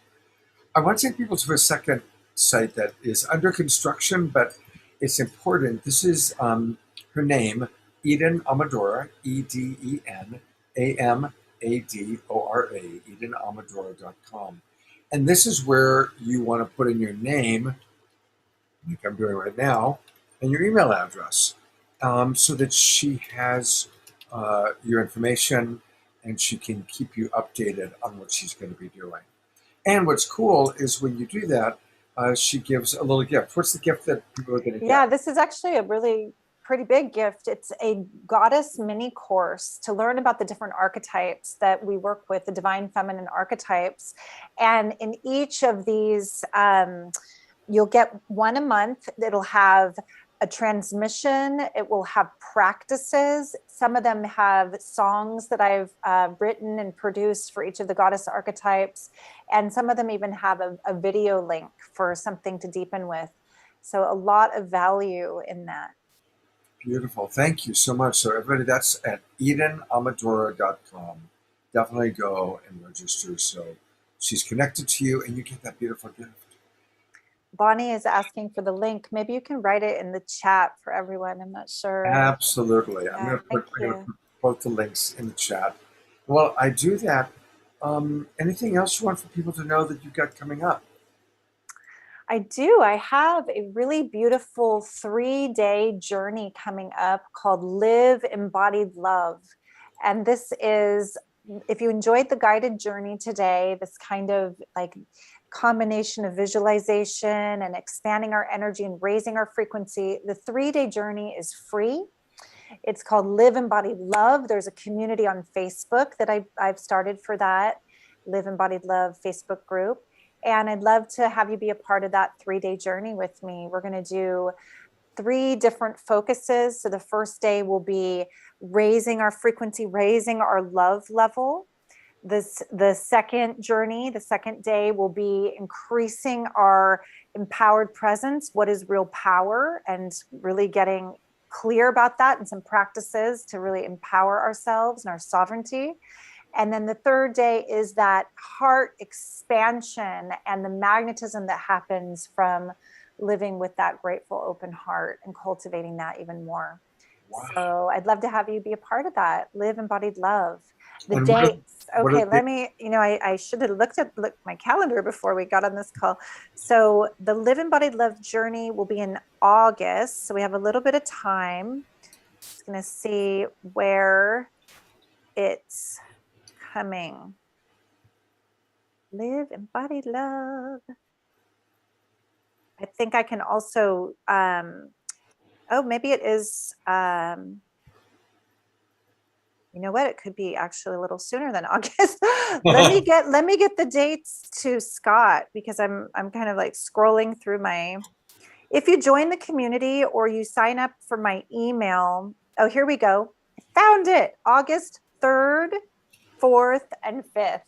I want to take people to a second site that is under construction, but it's important. This is her name, Eden Amadora, EDEN AMADORA, EdenAmadora.com. And this is where you want to put in your name, like I'm doing right now, and your email address, so that she has your information and she can keep you updated on what she's going to be doing. And what's cool is when you do that, she gives a little gift. What's the gift that people are going to Yeah, get? this is actually a really pretty big gift. It's a goddess mini course to learn about the different archetypes that we work with, the divine feminine archetypes. And in each of these, you'll get one a month. It'll have a transmission. It will have practices. Some of them have songs that I've written and produced for each of the goddess archetypes. And some of them even have a video link for something to deepen with. So a lot of value in that. Beautiful. Thank you so much. So, everybody, that's at EdenAmadora.com. Definitely go and register so she's connected to you and you get that beautiful gift. Bonnie is asking for the link. Maybe you can write it in the chat for everyone. I'm not sure. Absolutely. Yeah, thank I'm going to you. put both the links in the chat. Well, I do that. Anything else you want for people to know that you've got coming up? I do. I have a really beautiful 3-day journey coming up called Live Embodied Love. And this is, if you enjoyed the guided journey today, this kind of like combination of visualization and expanding our energy and raising our frequency, the 3-day journey is free. It's called Live Embodied Love. There's a community on Facebook that I've started for that, Live Embodied Love Facebook group. And I'd love to have you be a part of that 3-day journey with me. We're going to do 3 different focuses. So the first day will be raising our frequency, raising our love level. The second journey, the second day will be increasing our empowered presence. What is real power? And really getting clear about that and some practices to really empower ourselves and our sovereignty. And then the third day is that heart expansion and the magnetism that happens from living with that grateful open heart and cultivating that even more. Wow. So I'd love to have you be a part of that. Live embodied love. The And dates. what are Okay, let me, I should have looked my calendar before we got on this call. So the Live Embodied Love journey will be in August. So we have a little bit of time. Just going to see where it's coming. Live embodied love. I think I can also, maybe it is, you know what? It could be actually a little sooner than August. let me get the dates to Scott, because I'm kind of like scrolling through my, if you join the community or you sign up for my email. Oh, here we go. I found it. August 3rd, 4th, and 5th.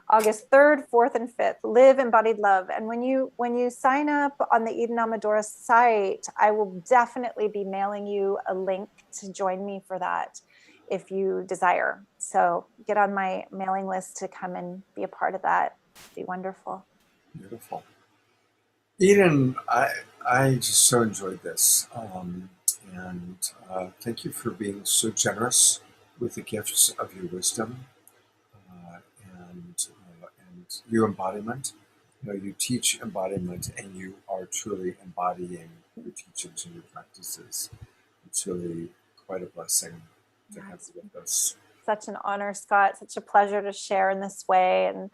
August 3rd, 4th, and 5th. Live embodied love. And when you sign up on the Eden Amadora site, I will definitely be mailing you a link to join me for that if you desire. So get on my mailing list to come and be a part of that. It'd be wonderful. Beautiful. Eden, I just so enjoyed this. And thank you for being so generous with the gifts of your wisdom uh, and your embodiment. You know, you teach embodiment and you are truly embodying your teachings and your practices. It's really quite a blessing to have Yes. you with us. Such an honor, Scott. Such a pleasure to share in this way and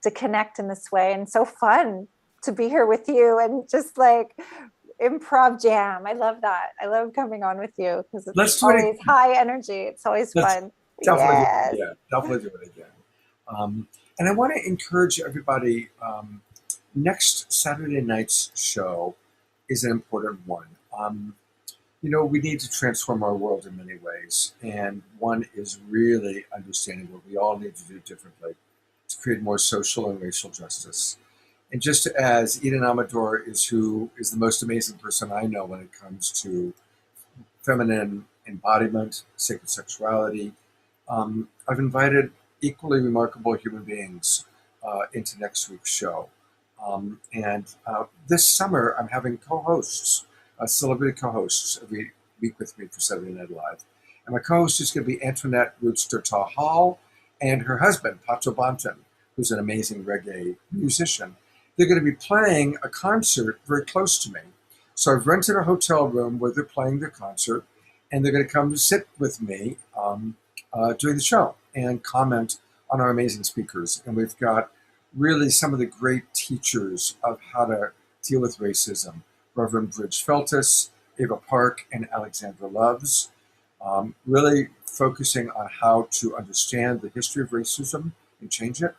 to connect in this way. And so fun to be here with you and just like improv jam. I love that. I love coming on with you because it's Let's do it always again. high energy. It's always Let's fun. definitely do it Yes. again. Definitely do it again. And I want to encourage everybody. Next Saturday night's show is an important one. You know, we need to transform our world in many ways, and one is really understanding what we all need to do differently to create more social and racial justice. And just as Eden Amador is who is the most amazing person I know when it comes to feminine embodiment, sacred sexuality, I've invited equally remarkable human beings into next week's show. And this summer, I'm having co-hosts, celebrity co-hosts, every week with me for Saturday Night Live. And my co-host is going to be Antoinette Rootster Hall and her husband, Pato Banton, who's an amazing reggae musician. They're going to be playing a concert very close to me. So I've rented a hotel room where they're playing their concert, and they're going to come to sit with me during the show and comment on our amazing speakers. And we've got really some of the great teachers of how to deal with racism. Reverend Bridge Feltus, Ava Park, and Alexandra Loves, really focusing on how to understand the history of racism and change it.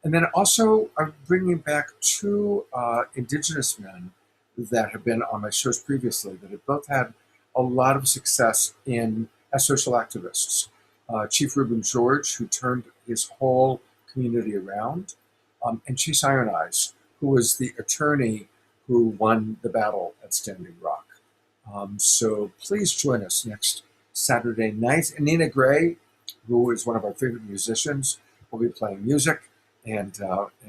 And then also, I'm bringing back two Indigenous men that have been on my shows previously that have both had a lot of success as social activists. Chief Reuben George, who turned his whole community around, and Chase Iron Eyes, who was the attorney who won the battle at Standing Rock. So please join us next Saturday night. And Nina Gray, who is one of our favorite musicians, will be playing music. And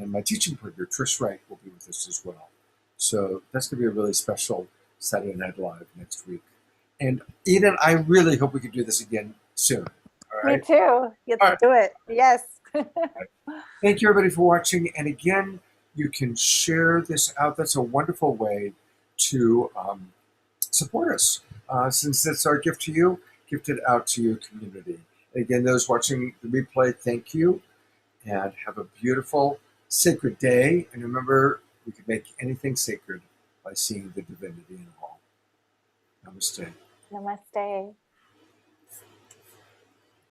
my teaching partner, Trish Wright, will be with us as well. So that's going to be a really special Saturday Night Live next week. And Eden, I really hope we can do this again soon. All Me right. too. Let's All right. do it. Yes. Thank you, everybody, for watching. And again, you can share this out. That's a wonderful way to support us. Since it's our gift to you, gift it out to your community. And again, those watching the replay, thank you. And have a beautiful, sacred day. And remember, we can make anything sacred by seeing the divinity in all. Namaste. Namaste.